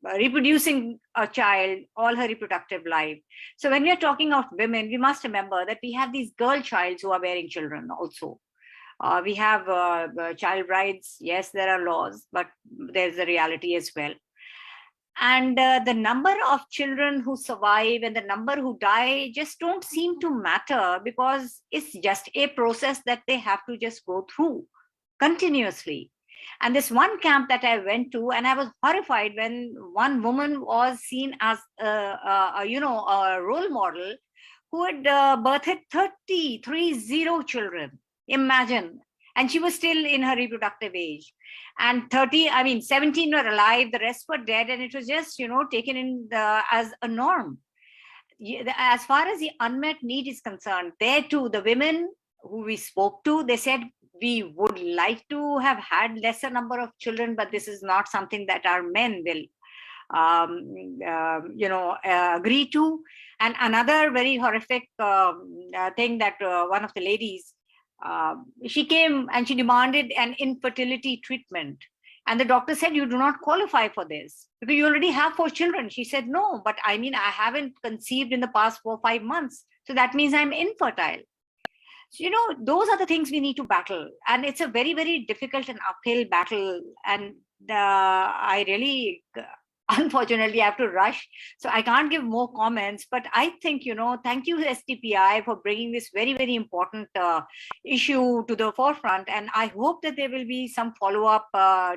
reproducing a child all her reproductive life. So when we are talking of women, we must remember that we have these girl childs who are bearing children also. We have child brides. Yes, there are laws, but there's the reality as well. And the number of children who survive and the number who die just don't seem to matter, because it's just a process that they have to just go through continuously. And this one camp that I went to, and I was horrified when one woman was seen as a role model who had birthed 30 children. Imagine. And she was still in her reproductive age. And 17 were alive, the rest were dead, and it was just, taken in as a norm. As far as the unmet need is concerned, there too, the women who we spoke to, they said, we would like to have had lesser number of children, but this is not something that our men will, agree to. And another very horrific thing that one of the ladies, she came and she demanded an infertility treatment. And the doctor said, you do not qualify for this because you already have 4 children. She said, no, but I haven't conceived in the past 4 or 5 months. So that means I'm infertile. So, those are the things we need to battle. And it's a very, very difficult and uphill battle. And I really, unfortunately, I have to rush. So I can't give more comments, but I think, thank you SDPI for bringing this very, very important issue to the forefront. And I hope that there will be some follow-up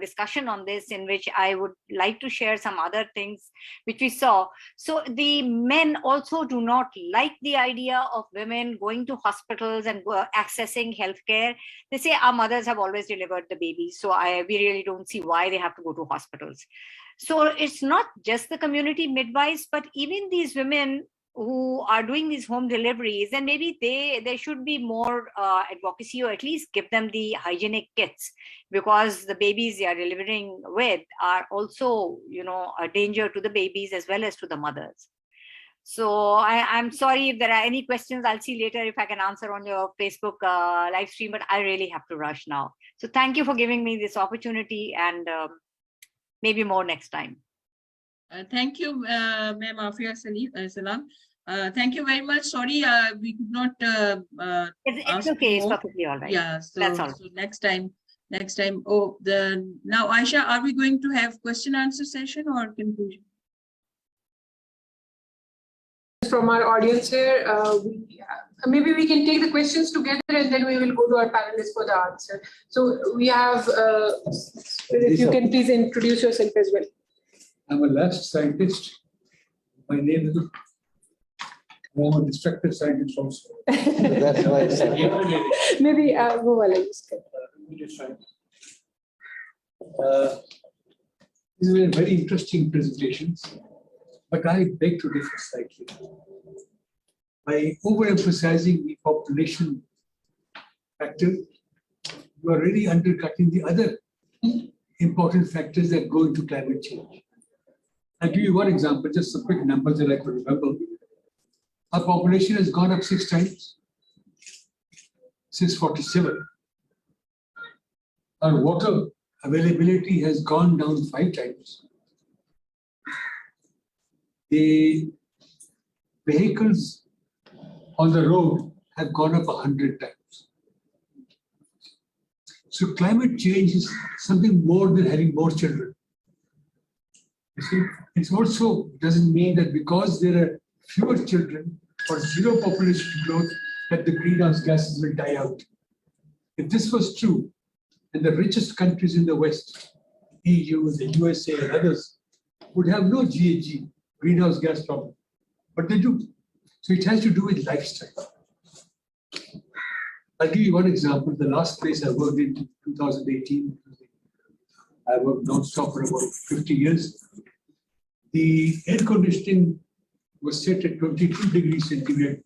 discussion on this, in which I would like to share some other things which we saw. So the men also do not like the idea of women going to hospitals and accessing healthcare. They say our mothers have always delivered the babies, so we really don't see why they have to go to hospitals. So it's not just the community midwives, but even these women who are doing these home deliveries, and maybe there should be more advocacy, or at least give them the hygienic kits, because the babies they are delivering with are also, a danger to the babies as well as to the mothers. So I'm sorry if there are any questions. I'll see later if I can answer on your Facebook live stream, but I really have to rush now. So thank you for giving me this opportunity, and maybe more next time. Thank you, Ma'am Afia Salam. Thank you very much. Sorry, we could not. It's okay. It's perfectly all right. Yeah, so that's all. So next time. Oh, now Aisha, are we going to have question answer session or conclusion? From our audience here, maybe we can take the questions together and then we will go to our panelists for the answer. So we have, if you can please introduce yourself as well. I'm a last scientist. My name is, I'm a destructive scientist also. That's why I said. Maybe these were very interesting presentations, but I beg to differ slightly. By overemphasizing the population factor, you are really undercutting the other important factors that go into climate change. I'll give you one example, just some quick numbers that I could remember. Our population has gone up 6 times since 47. Our water availability has gone down 5 times. The vehicles on the road have gone up 100 times. So climate change is something more than having more children. You see, it also doesn't mean that because there are fewer children or zero population growth that the greenhouse gases will die out. If this was true, then the richest countries in the West, EU, the USA, and others, would have no GHG, greenhouse gas problem. But they do. So it has to do with lifestyle. I'll give you one example. The last place I worked in 2018, I worked non-stop for about 50 years. The air conditioning was set at 22 degrees centigrade.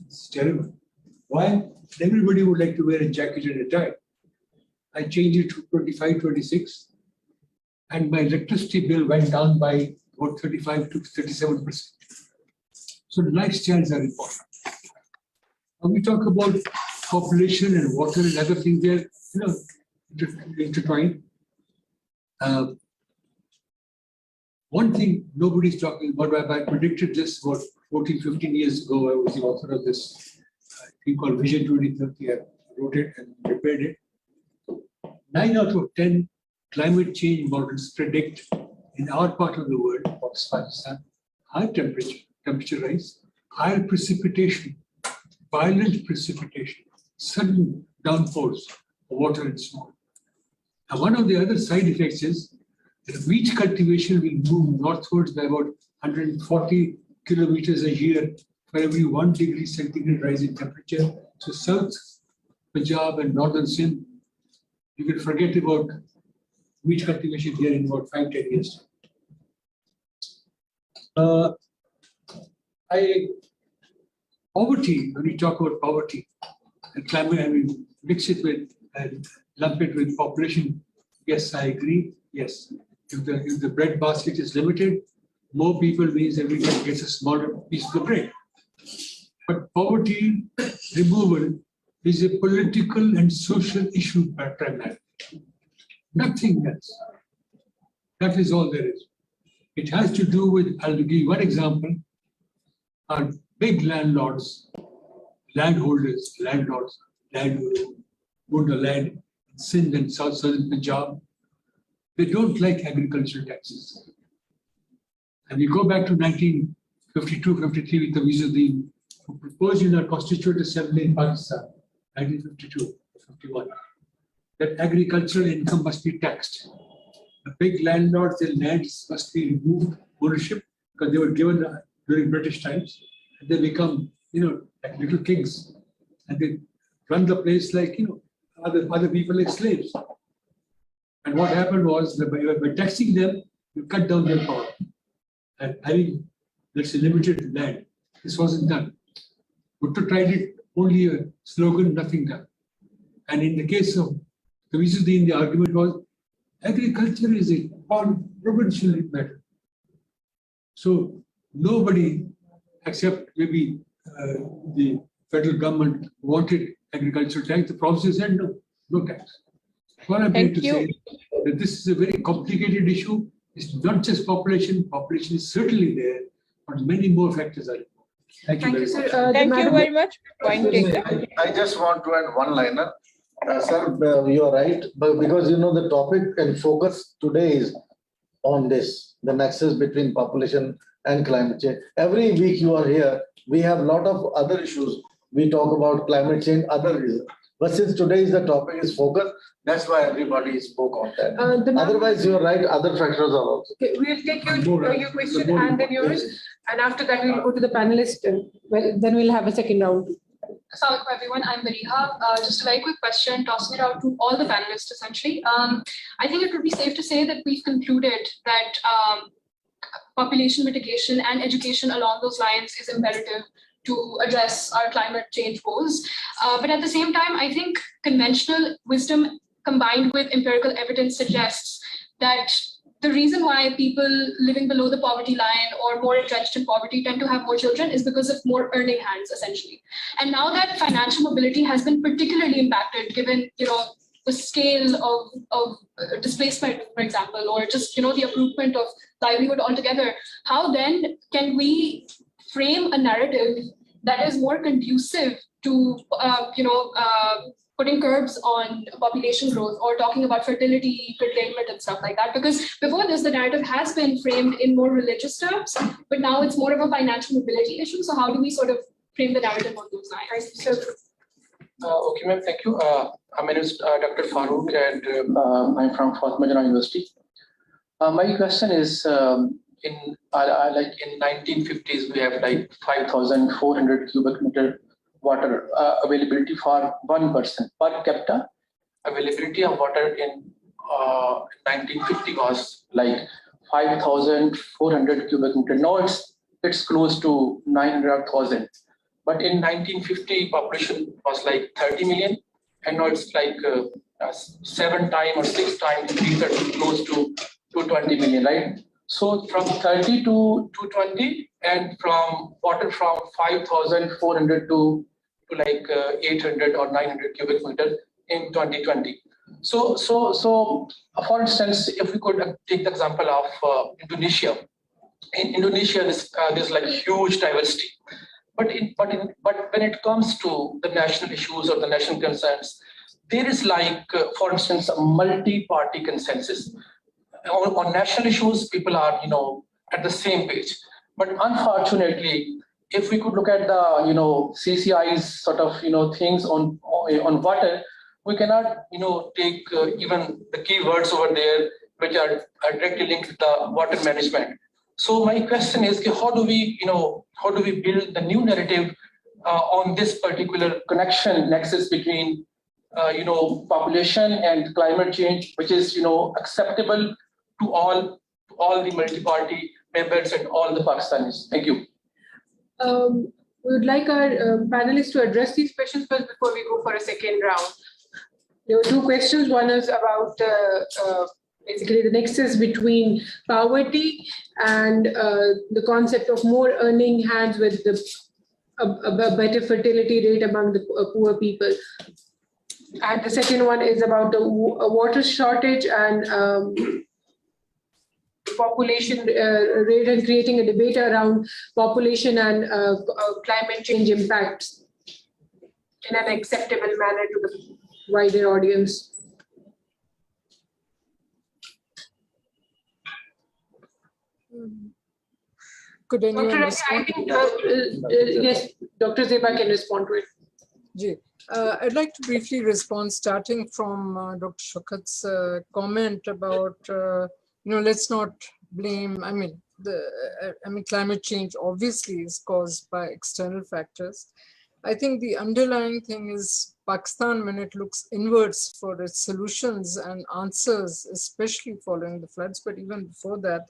It's terrible. Why? Everybody would like to wear a jacket and a tie. I changed it to 25, 26, and my electricity bill went down by about 35 to 37%. So lifestyles are important. When we talk about population and water and other things, they're intertwined. One thing nobody's talking about, I predicted this about 14, 15 years ago. I was the author of this thing called Vision 2030. I wrote it and prepared it. 9 out of 10 climate change models predict in our part of the world, Pakistan, high temperature rise, higher precipitation, violent precipitation, sudden downpours of water and snow. And one of the other side effects is that wheat cultivation will move northwards by about 140 kilometers a year for every 1 degree centigrade rise in temperature. So South Punjab and Northern Sindh, you can forget about wheat cultivation here in about 5-10 years. Poverty, when we talk about poverty and climate, I mean, mix it with and lump it with population. Yes, I agree. Yes, if the bread basket is limited, more people means everyone gets a smaller piece of the bread. But poverty removal is a political and social issue primarily. Nothing else. That is all there is. It has to do with, I'll give you one example, our big landlords, landholders, landlords, who own the land in Sindh and southern Punjab, they don't like agricultural taxes. And we go back to 1952-53 with the Razia, who proposed in our Constituent Assembly in Pakistan, 1952-51, that agricultural income must be taxed. The big landlords, their lands must be removed ownership because they were given during British times, and they become, like little kings, and they run the place like, other people like slaves. And what happened was that by taxing them, you cut down their power. And having, let's say, limited land, this wasn't done. Bhutto tried it, only a slogan, nothing done. And in the case of the Razia, the argument was, agriculture is a provincial matter. So nobody, except maybe the federal government, wanted agricultural tax. The provinces said no tax. What I'm trying to say is that this is a very complicated issue. It's not just population. Population is certainly there, but many more factors are involved. Thank you very much. Thank you very much. I just want to add one liner. Sir, you are right, but because the topic and focus today is on this, the nexus between population and climate change. Every week you are here, we have a lot of other issues. We talk about climate change, other reasons. But since today is the topic is focus, that's why everybody spoke on that. Otherwise, you are right, other factors are also. Okay, we'll take your question and then yours. And after that, we'll go to the panelists. And then we'll have a second round. Assalamu alaikum everyone, I'm Bariha. Just a very quick question, tossing it out to all the panelists essentially. I think it would be safe to say that we've concluded that population mitigation and education along those lines is imperative to address our climate change goals. But at the same time, I think conventional wisdom combined with empirical evidence suggests that the reason why people living below the poverty line or more entrenched in poverty tend to have more children is because of more earning hands, essentially. And now that financial mobility has been particularly impacted, given the scale of displacement, for example, or just the uprootment of livelihood altogether, how then can we frame a narrative that is more conducive to putting curbs on population growth or talking about fertility curtailment and stuff like that? Because before this, the narrative has been framed in more religious terms, but now it's more of a financial mobility issue. So how do we sort of frame the narrative on those lines? So Okay, ma'am, thank you. My name is Dr. Farooq, and I'm from Fatima University. My question is, in 1950s, we have like 5,400 cubic meter water availability for one person per capita. Availability of water in 1950 was like 5,400 cubic meter. Now it's close to 900,000. But in 1950, population was like 30 million, and now it's like 7 times or 6 times increased, close to 20 million, right? So from 30 to 20, and from water from 5,400 to like 800 or 900 cubic meter in 2020. So for instance, if we could take the example of Indonesia. In Indonesia, there's like huge diversity. But when it comes to the national issues or the national concerns, there is like, for instance, a multi-party consensus. On national issues, people are, at the same page. But unfortunately, if we could look at the, CCI's sort of, things on water, we cannot, take even the keywords over there, which are directly linked to the water management. So my question is, how do we build the new narrative on this particular nexus between, population and climate change, which is, acceptable to all the multi-party members and all the Pakistanis? Thank you. We would like our panelists to address these questions first before we go for a second round. There were 2 questions. One is about basically the nexus between poverty and the concept of more earning hands with a better fertility rate among the poor people. And the second one is about the water shortage and population rate, and creating a debate around population and climate change impacts in an acceptable manner to the wider audience. Could anyone Dr. respond? I think, yes, Dr. Zeba can respond to it. Ji. I'd like to briefly respond, starting from Dr. Shafqat's comment about, let's not blame, climate change obviously is caused by external factors. I think the underlying thing is Pakistan, when it looks inwards for its solutions and answers, especially following the floods, but even before that,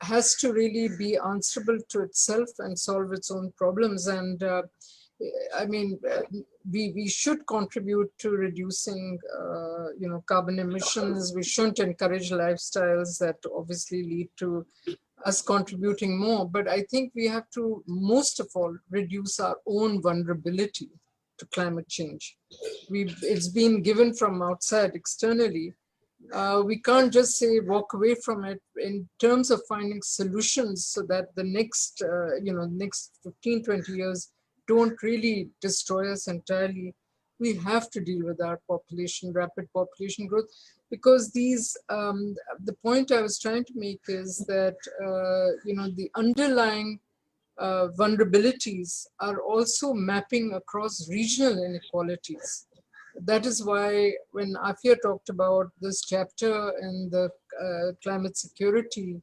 has to really be answerable to itself and solve its own problems. And we should contribute to reducing, carbon emissions. We shouldn't encourage lifestyles that obviously lead to us contributing more. But I think we have to, most of all, reduce our own vulnerability to climate change. It's been given from outside externally. We can't just say walk away from it in terms of finding solutions so that the next, next 15, 20 years don't really destroy us entirely. We have to deal with our population, rapid population growth, because these, the point I was trying to make is that, the underlying vulnerabilities are also mapping across regional inequalities. That is why when Afia talked about this chapter in the climate security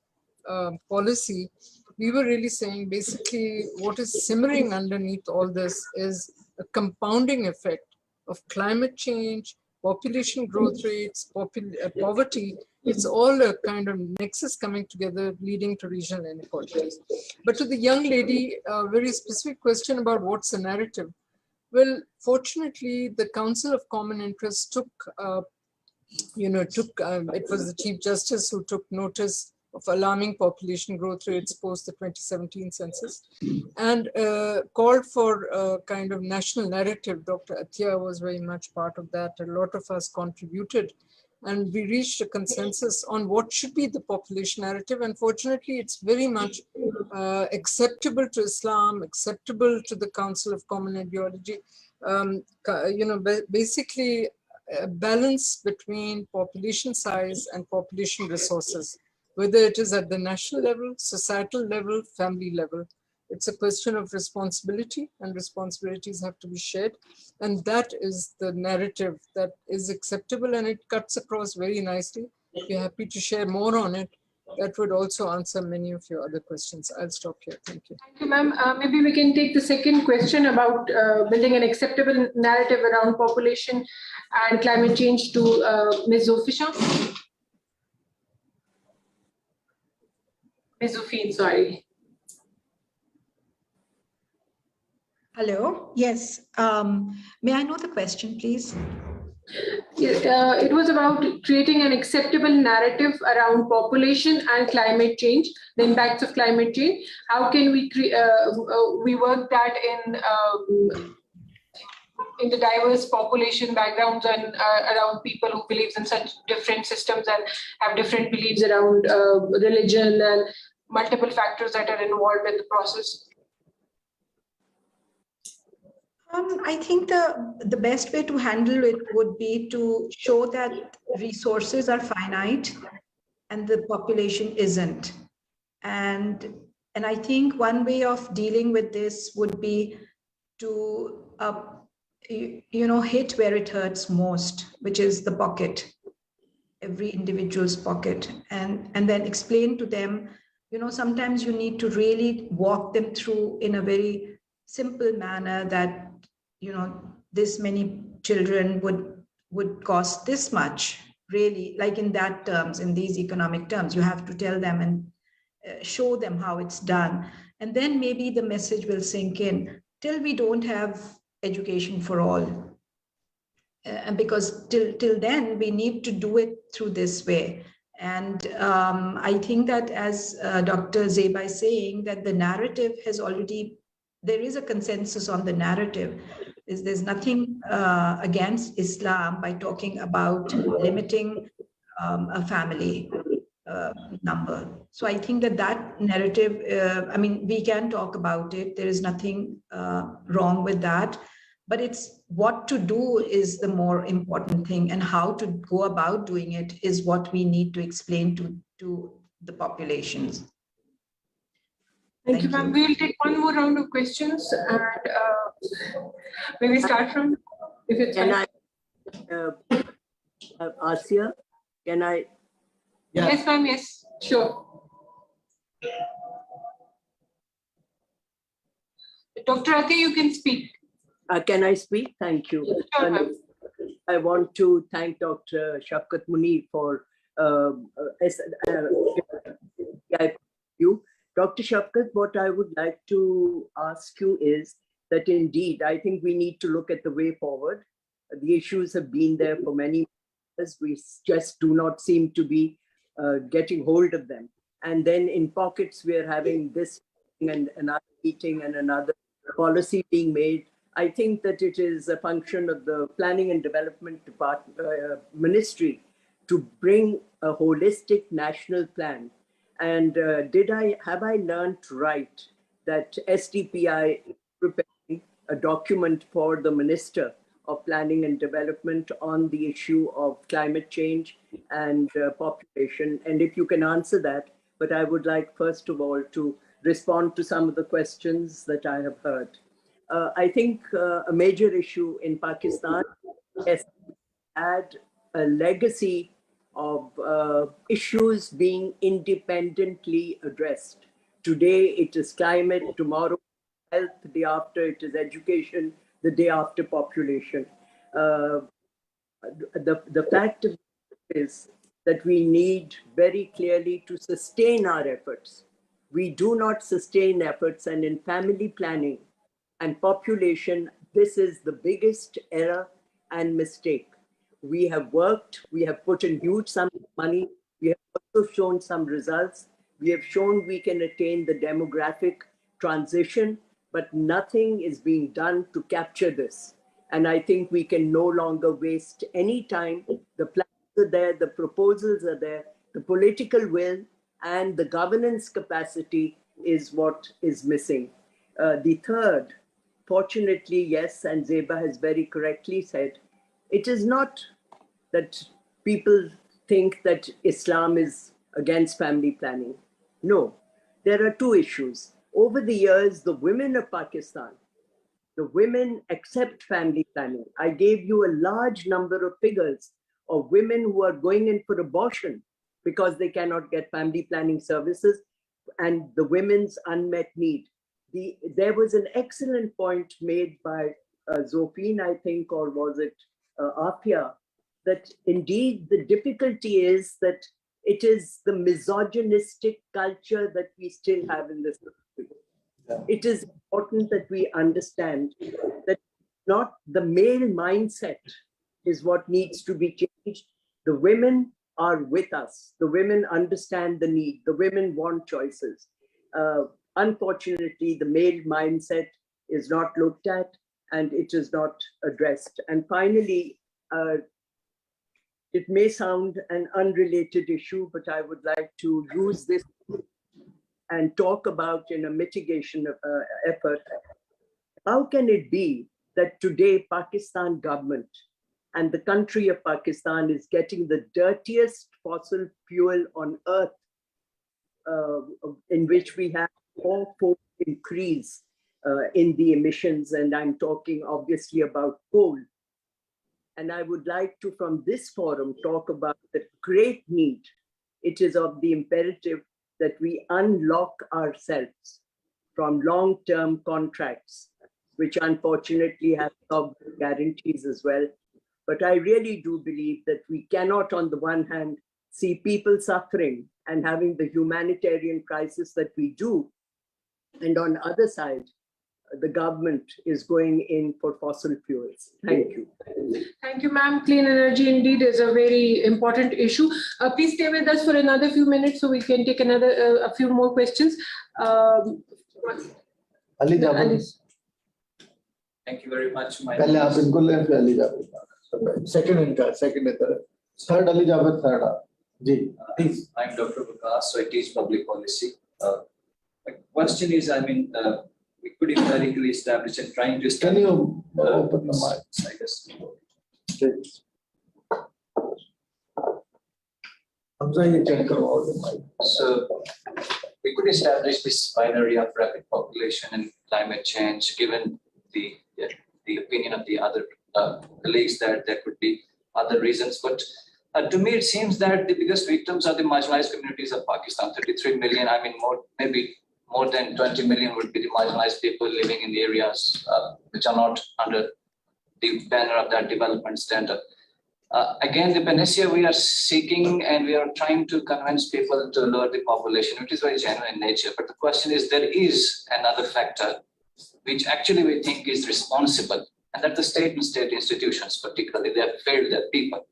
policy, we were really saying basically what is simmering underneath all this is a compounding effect of climate change, population growth rates, poverty. It's all a kind of nexus coming together leading to regional inequalities. But to the young lady, a very specific question about what's the narrative. Well, fortunately, the Council of Common Interest took, it was the Chief Justice who took notice of alarming population growth rates post the 2017 census and called for a kind of national narrative. Dr. Attiya was very much part of that. A lot of us contributed, and we reached a consensus on what should be the population narrative. Unfortunately, it's very much acceptable to Islam, acceptable to the Council of Common Ideology. Basically a balance between population size and population resources, whether it is at the national level, societal level, family level. It's a question of responsibility, and responsibilities have to be shared. And that is the narrative that is acceptable, and it cuts across very nicely. If you're happy to share more on it, that would also answer many of your other questions. I'll stop here. Thank you. Thank you, ma'am. Maybe we can take the second question about building an acceptable narrative around population and climate change to Ms. Zofeen. Ms. Zofeen, sorry. Hello. Yes. May I know the question, please? It was about creating an acceptable narrative around population and climate change, the impacts of climate change. How can we we work that in the diverse population backgrounds and around people who believes in such different systems and have different beliefs around religion and multiple factors that are involved in the process? I think the best way to handle it would be to show that resources are finite and the population isn't. And I think one way of dealing with this would be to, hit where it hurts most, which is the pocket, every individual's pocket, and then explain to them, sometimes you need to really walk them through in a very simple manner that, this many children would cost this much, really, like in that terms, in these economic terms. You have to tell them and show them how it's done. And then maybe the message will sink in. Till we don't have education for all. And because till then, we need to do it through this way. And I think that, as Dr. Zeba is saying, that the narrative has already, there is a consensus on the narrative. There's nothing against Islam by talking about limiting a family number. So I think that narrative, we can talk about it. There is nothing wrong with that. But it's what to do is the more important thing, and how to go about doing it is what we need to explain to the populations. Thank you, ma'am. We'll take one more round of questions, and maybe start from, if it's fine. Asya, can I? Yeah. Yes, ma'am, yes, sure. Dr. Attiya, you can speak. Can I speak? Thank you. Sure, I want to thank Dr. Shafqat Munir for you. Dr. Shafqat, what I would like to ask you is that indeed, I think we need to look at the way forward. The issues have been there for many years. We just do not seem to be getting hold of them. And then in pockets, we're having this and another meeting and another policy being made. I think that it is a function of the Planning and Development Ministry to bring a holistic national plan. And have I learned right that SDPI is preparing a document for the Minister of Planning and Development on the issue of climate change and population? And if you can answer that, but I would like first of all to respond to some of the questions that I have heard. I think a major issue in Pakistan has had a legacy of issues being independently addressed. Today it is climate, tomorrow health, the day after it is education, the day after population. The fact is that we need very clearly to sustain our efforts. We do not sustain efforts, and in family planning and population, this is the biggest error and mistake. We have worked, we have put in huge sum of money, we have also shown some results. We have shown we can attain the demographic transition, but nothing is being done to capture this. And I think we can no longer waste any time. The plans are there, the proposals are there, the political will and the governance capacity is what is missing. The third, fortunately, yes, and Zeba has very correctly said, it is not that people think that Islam is against family planning. No, there are two issues. Over the years, the women of Pakistan, the women accept family planning. I gave you a large number of figures of women who are going in for abortion because they cannot get family planning services, and the women's unmet need. There was an excellent point made by Zofeen, I think, or was it Afia, that indeed the difficulty is that it is the misogynistic culture that we still have in this country. Yeah. It is important that we understand that not the male mindset is what needs to be changed. The women are with us. The women understand the need. The women want choices. Unfortunately, the male mindset is not looked at and it is not addressed. And finally, it may sound an unrelated issue, but I would like to use this and talk about in a mitigation effort. How can it be that today Pakistan government and the country of Pakistan is getting the dirtiest fossil fuel on earth, in which we have a 4-fold increase in the emissions, and I'm talking obviously about coal. And I would like to, from this forum, talk about the great need. It is of the imperative that we unlock ourselves from long-term contracts, which unfortunately have guarantees as well. But I really do believe that we cannot, on the one hand, see people suffering and having the humanitarian crisis that we do, and on the other side, the government is going in for fossil fuels. Thank you. Thank you, ma'am. Clean energy indeed is a very important issue. Please stay with us for another few minutes so we can take a few more questions. Ali Jabbar. Thank you very much. Second and third Ali Jabbar, third. Please. I'm Dr. Vikas, so I teach public policy. My question is, we could empirically establish and trying to establish. Can you open the mic? I guess. So we could establish this binary of rapid population and climate change, given the opinion of the other colleagues that there could be other reasons. But to me, it seems that the biggest victims are the marginalized communities of Pakistan. 33 million, maybe more than 20 million would be the marginalized people living in the areas which are not under the banner of that development standard. Again, the panacea we are seeking, and we are trying to convince people to lower the population, which is very genuine in nature. But the question is, there is another factor which actually we think is responsible, and that the state and state institutions, particularly, they have failed their people.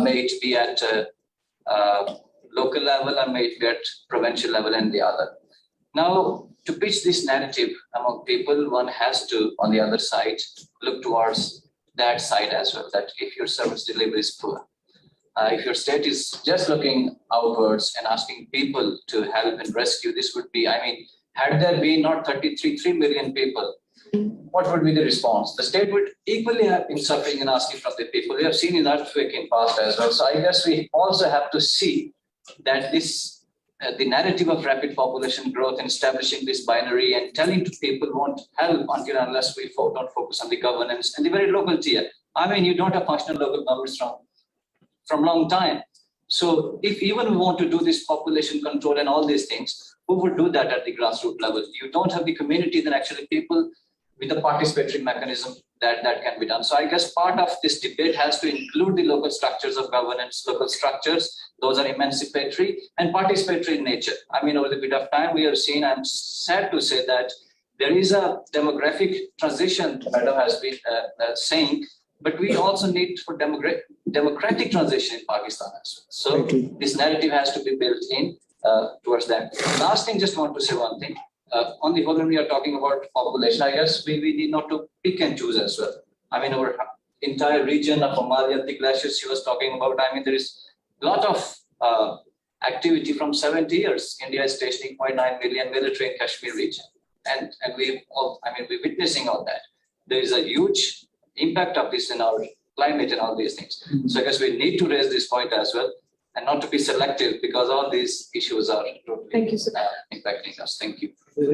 May it be at local level, or may it be at provincial level and the other. Now, to pitch this narrative among people, one has to, on the other side, look towards that side as well, that if your service delivery is poor, if your state is just looking outwards and asking people to help and rescue, this would be, had there been not 3 million people, what would be the response? The state would equally have been suffering and asking from the people. We have seen in earthquake in past as well. So I guess we also have to see that this the narrative of rapid population growth and establishing this binary and telling to people won't help until unless we don't focus on the governance and the very local tier. You don't have functional local governments from long time. So if even we want to do this population control and all these things, who would do that at the grassroots level? You don't have the community, then actually people with a participatory mechanism that can be done. So I guess part of this debate has to include the local structures of governance, local structures. Those are emancipatory and participatory in nature. Over the bit of time we have seen, I'm sad to say that there is a demographic transition, Madam has been saying, but we also need for democratic transition in Pakistan as well. So this narrative has to be built in towards that. Last thing, just want to say one thing. On the whole, when we are talking about population, I guess we need not to pick and choose as well. Our entire region of Amalia, the glaciers she was talking about, there is a lot of activity from 70 years. India is stationing 0.9 million military in Kashmir region. And we're witnessing all that. There is a huge impact of this in our climate and all these things. So I guess we need to raise this point as well, and not to be selective, because all these issues are totally impacting us. Thank you. I'm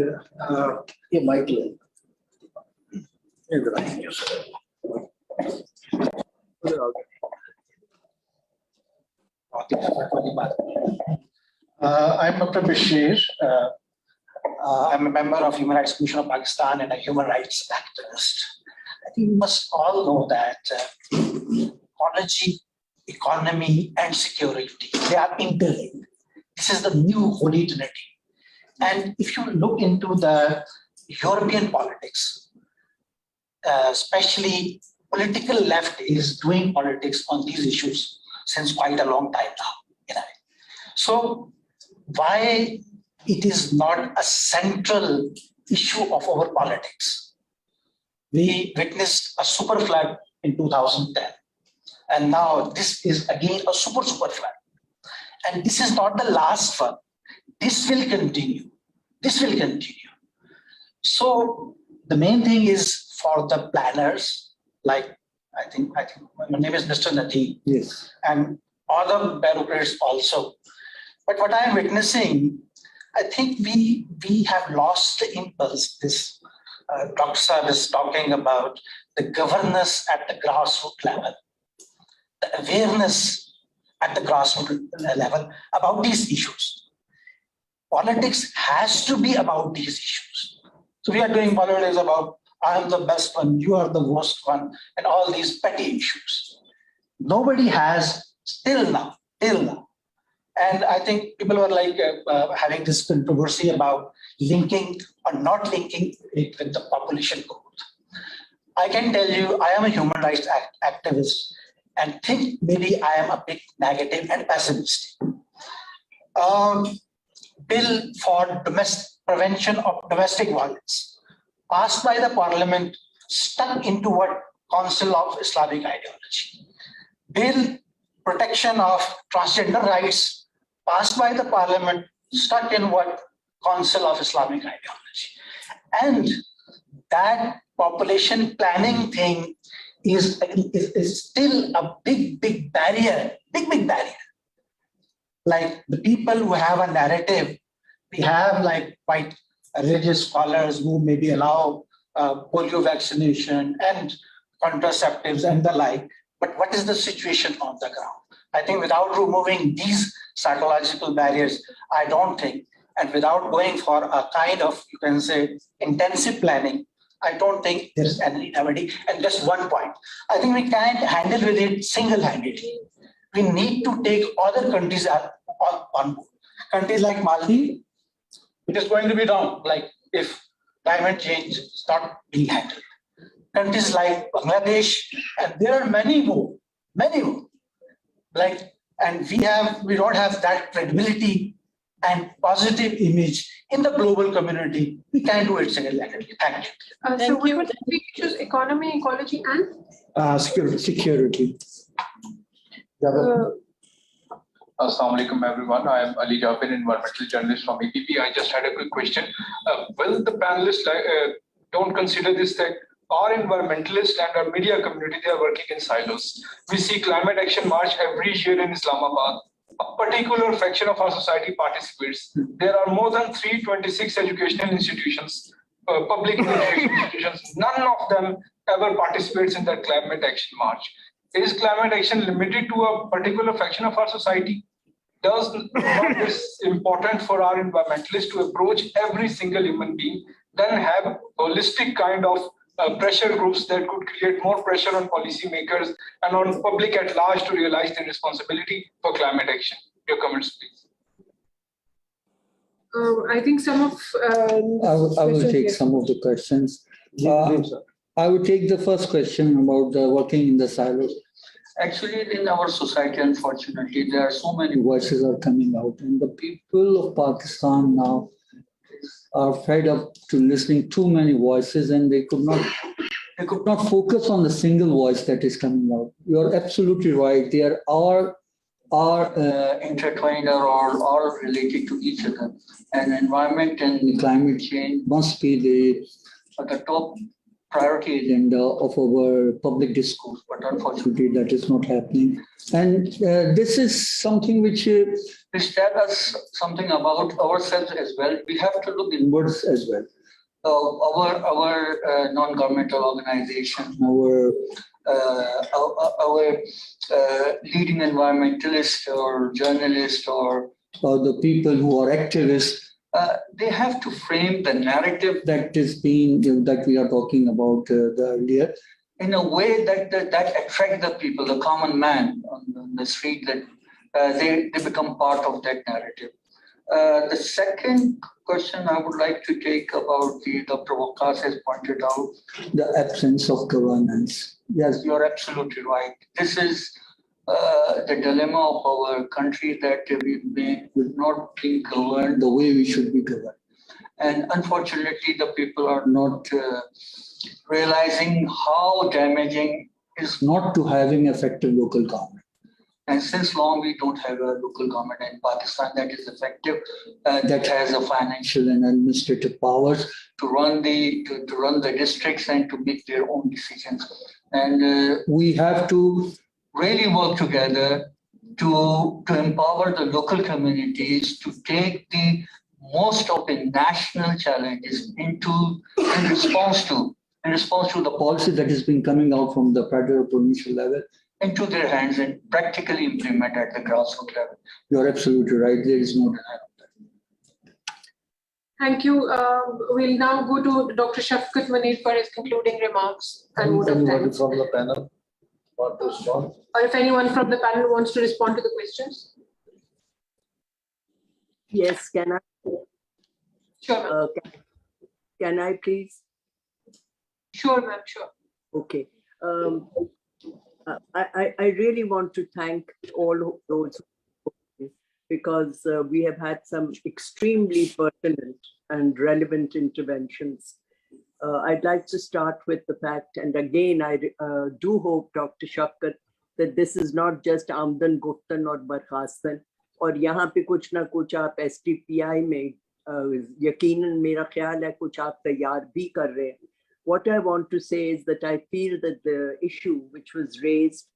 Dr. Bashir. I'm a member of Human Rights Commission of Pakistan and a human rights activist. I think we must all know that ecology, economy, and security, they are interlinked. This is the new holy trinity. And if you look into the European politics, especially political left is doing politics on these issues since quite a long time now. So why it is not a central issue of our politics? We witnessed a super flood in 2010. And now this is again a super flood. And this is not the last one. This will continue. This will continue. So the main thing is for the planners, like I think my name is Mr. Nadeem. Yes. And other bureaucrats also. But what I'm witnessing, I think we have lost the impulse. This Dr. Saab is talking about the governance at the grassroots level, the awareness at the grassroots level about these issues. Politics has to be about these issues. So we are doing politics about I am the best one, you are the worst one, and all these petty issues. Nobody has till now. And I think people were like having this controversy about linking or not linking it with the population growth. I can tell you, I am a human rights activist and think maybe I am a bit negative and pessimistic. Bill for prevention of domestic violence, passed by the parliament, stuck into what Council of Islamic Ideology. Bill protection of transgender rights, passed by the parliament, stuck in what Council of Islamic Ideology. And that population planning thing is still a big barrier, big barrier. Like the people who have a narrative, we have like quite religious scholars who maybe allow polio vaccination and contraceptives and the like. But what is the situation on the ground? I think without removing these psychological barriers, I don't think, and without going for a kind of, you can say, intensive planning, I don't think there's any remedy. And just one point, I think we can't handle with it single-handedly. We need to take other countries on board. Countries like Maldives, it is going to be wrong, like if climate change is not being handled. Countries like Bangladesh, and there are many more. Like, and we don't have that credibility and positive image in the global community. We can't do it single-handedly. Thank you. So what were the three issues? Economy, ecology, and Security. Assalamu alaikum everyone. I am Ali Jafir, environmental journalist from APP. I just had a quick question. Will the panelists don't consider this that our environmentalists and our media community, they are working in silos. We see climate action march every year in Islamabad. A particular fraction of our society participates. There are more than 326 educational institutions, public institutions. None of them ever participates in that climate action march. Is climate action limited to a particular fraction of our society? Does not this important for our environmentalists to approach every single human being, then have holistic kind of pressure groups that could create more pressure on policymakers and on public at large to realize their responsibility for climate action? Your comments, please. I think some of I will take some of the questions. I would take the first question about the working in the silos. Actually, in our society, unfortunately, there are so many voices are coming out, and the people of Pakistan now are fed up to listening too many voices, and they could not focus on the single voice that is coming out. You're absolutely right. They are intertwined or all related to each other. And environment and climate change must be the priority agenda of our public discourse, but unfortunately that is not happening. And this is something which tells us something about ourselves as well. We have to look inwards as well. Our non-governmental organization, our leading environmentalists or journalists or the people who are activists, they have to frame the narrative that is being that we are talking about earlier in a way that attracts the people, the common man on the street, that they become part of that narrative. The second question I would like to take about Dr. Waqas has pointed out the absence of governance. Yes, you're absolutely right. This is the dilemma of our country, that we've not been governed the way we should be governed. And unfortunately, the people are not realizing how damaging is not to having effective local government. And since long we don't have a local government in Pakistan that is effective, that has a financial and administrative powers to run the districts and to make their own decisions. And we have to really work together to empower the local communities to take the most of the national challenges in response to the policy that has been coming out from the federal provincial level into their hands and practically implement at the grassroots level. You're absolutely right. There is no denial of that. Thank you. We'll now go to Dr. Shafqat Munir for his concluding remarks. And anybody from the panel want to respond? Or if anyone from the panel wants to respond to the questions. Yes, can I? Sure, can I please? Sure, ma'am, sure. Okay. I really want to thank all those because we have had some extremely pertinent and relevant interventions. I'd like to start with the fact, and again, I do hope, Dr. Shafqat, that this is not just Amdan Guftan or Barkhastan, और यहाँ पे कुछ ना कुछ आप SDPI में यकीनन मेरा ख्याल है कुछ आप तैयार भी कर रहे हैं. What I want to say is that I feel that the issue which was raised,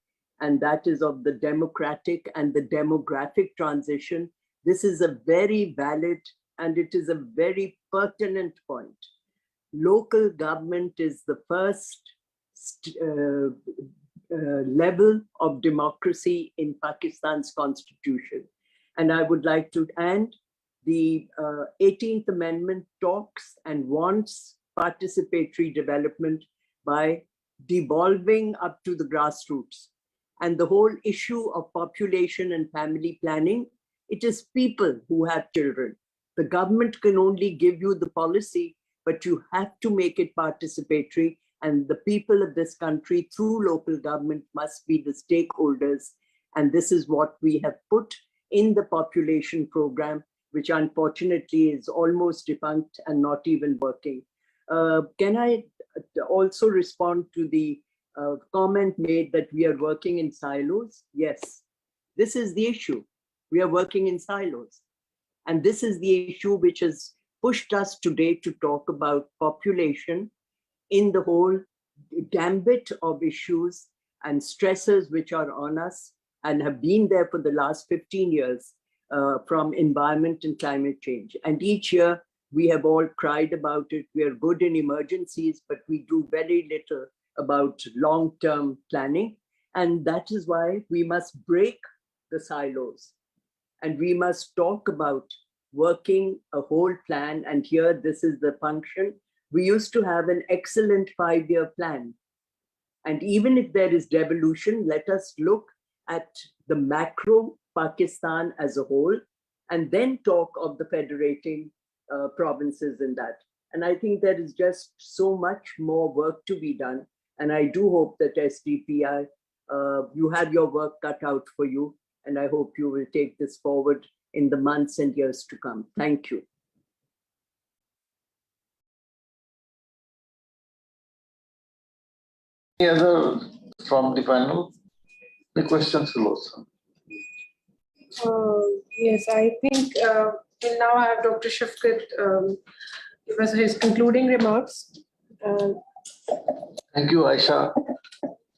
and that is of the democratic and the demographic transition, this is a very valid and it is a very pertinent point. Local government is the first level of democracy in Pakistan's constitution. And I would like to, and the 18th Amendment talks and wants participatory development by devolving up to the grassroots. And the whole issue of population and family planning, it is people who have children. The government can only give you the policy, but you have to make it participatory. And the people of this country through local government must be the stakeholders. And this is what we have put in the population program, which unfortunately is almost defunct and not even working. Can I also respond to the comment made that we are working in silos? Yes, this is the issue. We are working in silos. And this is the issue which has pushed us today to talk about population in the whole gambit of issues and stressors which are on us and have been there for the last 15 years from environment and climate change. And each year, we have all cried about it. We are good in emergencies, but we do very little about long-term planning. And that is why we must break the silos. And we must talk about working a whole plan. And here, this is the function. We used to have an excellent 5-year plan. And even if there is devolution, let us look at the macro Pakistan as a whole, and then talk of the federating provinces in that. And I think there is just so much more work to be done. And I do hope that SDPI, you have your work cut out for you. And I hope you will take this forward in the months and years to come. Thank you. Any other from the panel? The questions will also. Yes, I think we'll now have Dr. Shafqat give us his concluding remarks. Thank you, Aisha.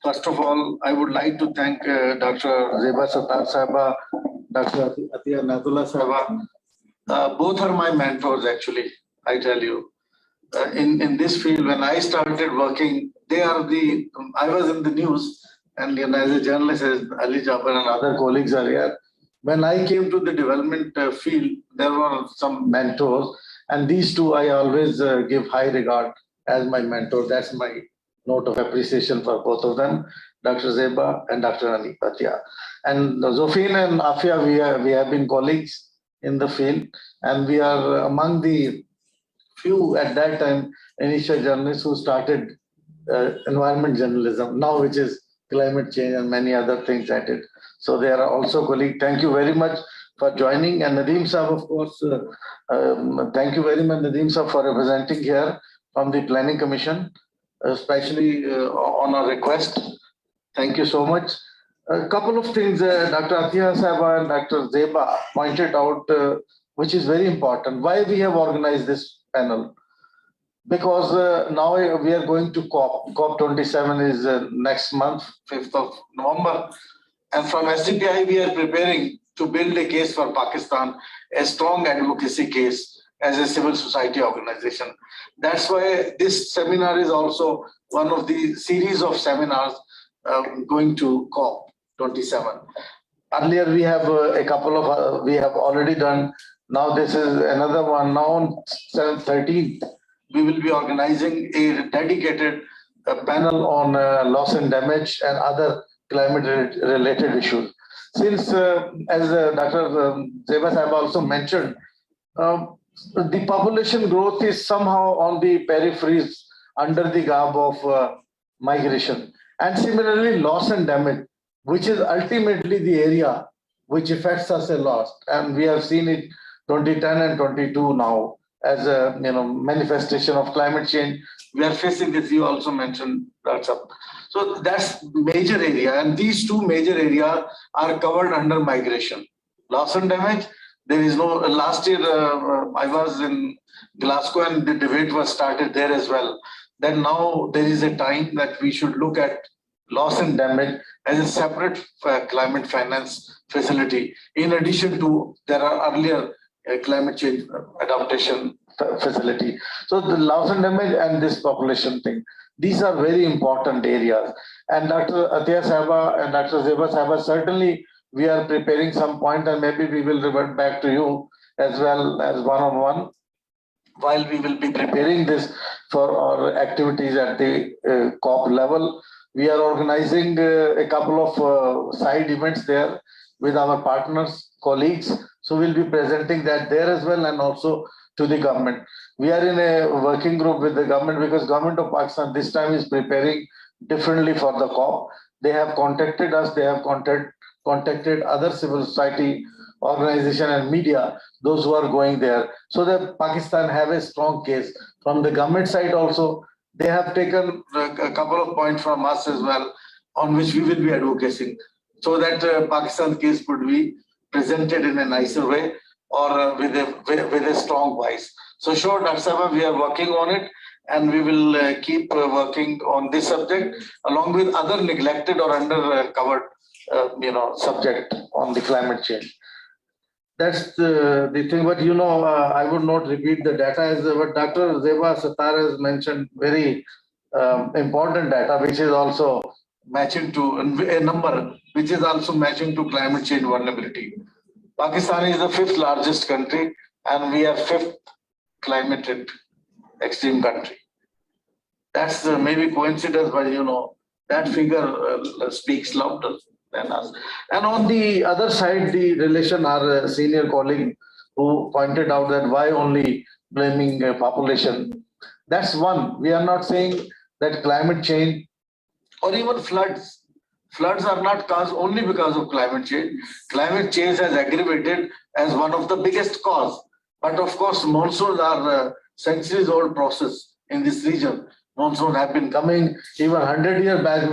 First of all, I would like to thank Dr. Zeba Sattar Sahaba, Dr. Attiya Inayatullah Sahaba. Both are my mentors, actually, I tell you. In this field, when I started working, I was in the news, and as a journalist, as Ali Jabbar and other colleagues are here. When I came to the development field, there were some mentors, and these two I always give high regard as my mentor. That's my note of appreciation for both of them, Dr. Zeba and Dr. Attiya. And Zofeen and Afia, we have been colleagues in the field, and we are among the few at that time initial journalists who started environment journalism, now which is climate change and many other things at it. So they are also colleagues. Thank you very much for joining. And Nadeem Sahab, of course, thank you very much, Nadeem Sahab, for representing here from the Planning Commission, especially on our request. Thank you so much. A couple of things Dr. Attiya Sahaba and Dr. Zeba pointed out, which is very important. Why we have organized this panel? Because now we are going to COP. COP27 is next month, 5th of November. And from SDPI, we are preparing to build a case for Pakistan, a strong advocacy case as a civil society organization. That's why this seminar is also one of the series of seminars going to COP27. Earlier, we have a couple of, we have already done. Now this is another one. Now on 13th, we will be organizing a dedicated panel on loss and damage and other climate-related issues. Since, as Dr. Zeba Sahib also mentioned, the population growth is somehow on the peripheries under the garb of migration. And similarly, loss and damage, which is ultimately the area which affects us a lot. And we have seen it 2010 and 22 now as a manifestation of climate change. We are facing this, you also mentioned that. So that's major area, and these two major areas are covered under migration. Loss and damage, there is no, last year I was in Glasgow and the debate was started there as well. Then now there is a time that we should look at loss and damage as a separate climate finance facility. In addition to, there are earlier climate change adaptation facility. So the loss and damage and this population thing, these are very important areas. And Dr. Attiya Sahaba and Dr. Zeba Sahaba, certainly we are preparing some point, and maybe we will revert back to you as well as one-on-one while we will be preparing this for our activities at the COP level. We are organizing a couple of side events there with our partners, colleagues. So we'll be presenting that there as well, and also to the government. We are in a working group with the government because government of Pakistan this time is preparing differently for the COP. They have contacted us, they have contacted other civil society organization and media, those who are going there. So that Pakistan have a strong case. From the government side also, they have taken a couple of points from us as well, on which we will be advocating, so that Pakistan's case could be presented in a nicer way or with a strong voice. So sure, Dr. Sahaba, we are working on it, and we will keep working on this subject along with other neglected or undercovered subject on the climate change. That's the thing, but I would not repeat the data as what Dr. Zeba Sattar has mentioned, very important data, which is also matching to a number, which is also matching to climate change vulnerability. Pakistan is the 5th largest country, and we are 5th climate extreme country. That's maybe coincidence, but that figure speaks louder than us. And on the other side, the relation, our senior colleague who pointed out that why only blaming population. That's one. We are not saying that climate change or even floods. Floods are not caused only because of climate change. Climate change has aggravated as one of the biggest cause. But of course, monsoons are a centuries-old process in this region. Monsoons have been coming. Even 100 years back,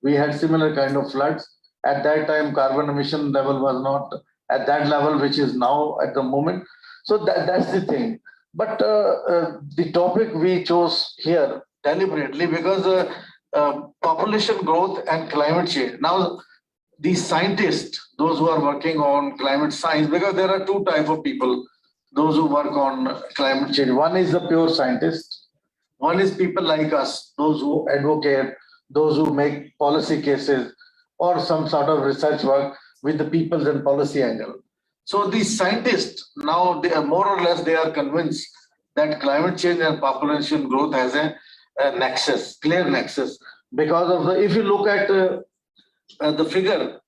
we had similar kind of floods. At that time, carbon emission level was not at that level, which is now at the moment. So that's the thing. But the topic we chose here deliberately because population growth and climate change. Now, these scientists, those who are working on climate science, because there are two types of people, those who work on climate change. One is the pure scientist. One is people like us, those who advocate, those who make policy cases or some sort of research work with the people's and policy angle. So these scientists, now they are more or less, they are convinced that climate change and population growth has a nexus, clear nexus. Because of the, if you look at the figure,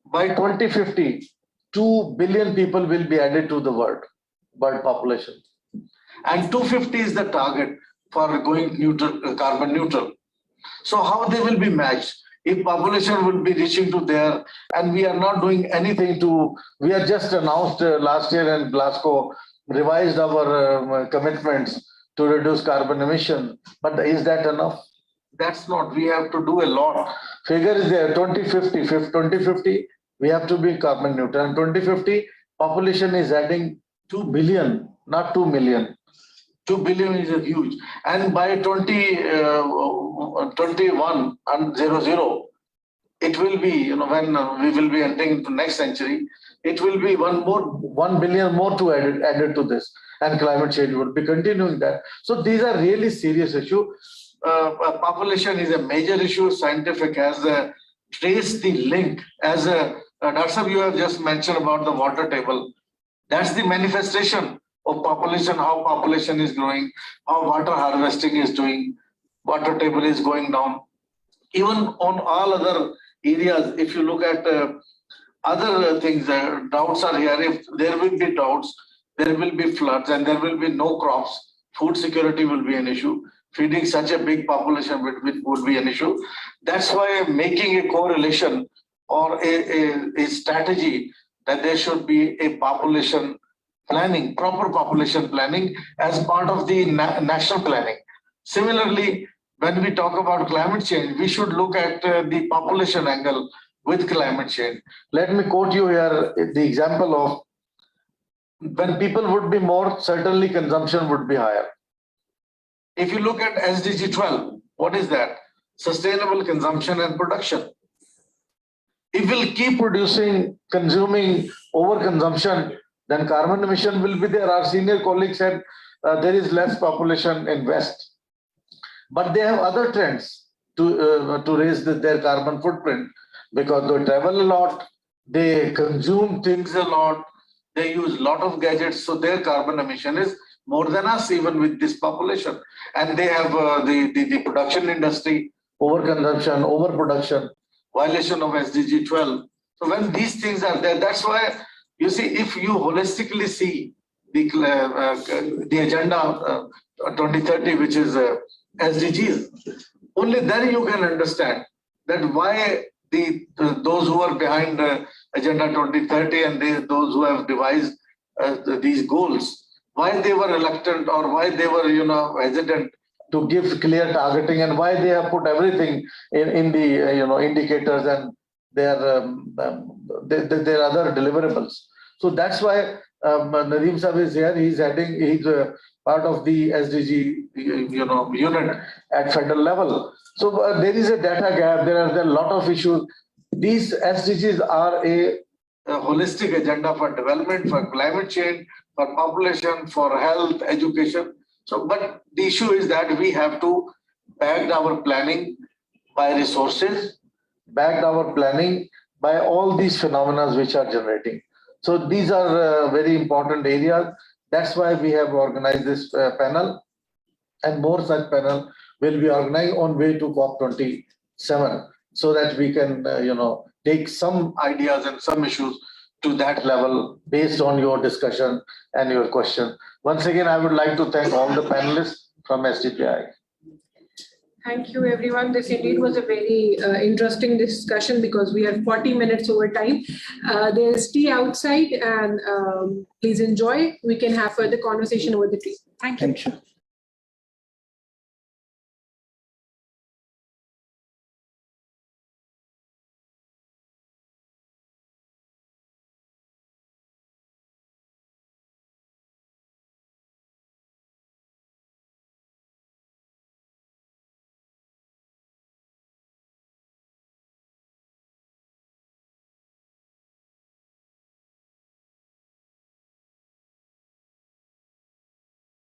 by 2050, 2 billion people will be added to the world population. And 250 is the target for going neutral, carbon neutral. So how they will be matched? If population will be reaching to there, and we are not doing anything to, we are just announced last year in Glasgow, revised our commitments to reduce carbon emission. But is that enough? That's not. We have to do a lot. Figure is there, 2050, we have to be carbon neutral. And 2050, population is adding 2 billion, not 2 million. 2 billion is a huge. And by 2021 and 00, it will be, when we will be entering into next century, it will be 1 billion more to added to this. And climate change will be continuing that. So these are really serious issues. Population is a major issue. Scientific has traced the link. As Dr. Saab, you have just mentioned about the water table. That's the manifestation of population, how population is growing, how water harvesting is doing, water table is going down. Even on all other areas, if you look at other things, droughts are here. If there will be droughts, there will be floods and there will be no crops. Food security will be an issue. Feeding such a big population would be an issue. That's why making a correlation or a strategy that there should be a population planning, proper population planning as part of the national planning. Similarly, when we talk about climate change, we should look at the population angle with climate change. Let me quote you here the example of when people would be more, certainly consumption would be higher. If you look at SDG 12, what is that? Sustainable consumption and production. If we'll keep producing, consuming overconsumption, then carbon emission will be there. Our senior colleague said there is less population in West. But they have other trends to raise their carbon footprint because they travel a lot, they consume things a lot, they use a lot of gadgets, so their carbon emission is more than us, even with this population. And they have the production industry, overconsumption, overproduction, violation of SDG 12. So when these things are there, that's why, you see, if you holistically see the agenda 2030, which is SDGs, only then you can understand that why those who are behind Agenda 2030 and those who have devised these goals, why they were reluctant or why they were hesitant to give clear targeting, and why they have put everything in the indicators and their other deliverables. So that's why Nadeem Saab is here. He's part of the SDG unit at federal level. So there is a data gap. There are a lot of issues. These SDGs are a holistic agenda for development, for climate change, for population, for health, education. So, but the issue is that we have to back our planning by resources, back our planning by all these phenomena which are generating. So these are very important areas. That's why we have organized this panel, and more such panel will be organized on way to COP27, so that we can take some ideas and some issues to that level based on your discussion and your question. Once again, I would like to thank all the panelists from SDPI. Thank you, everyone. This indeed was a very interesting discussion because we have 40 minutes over time. There's tea outside, and please enjoy. We can have further conversation over the tea. Thank you. Thank you.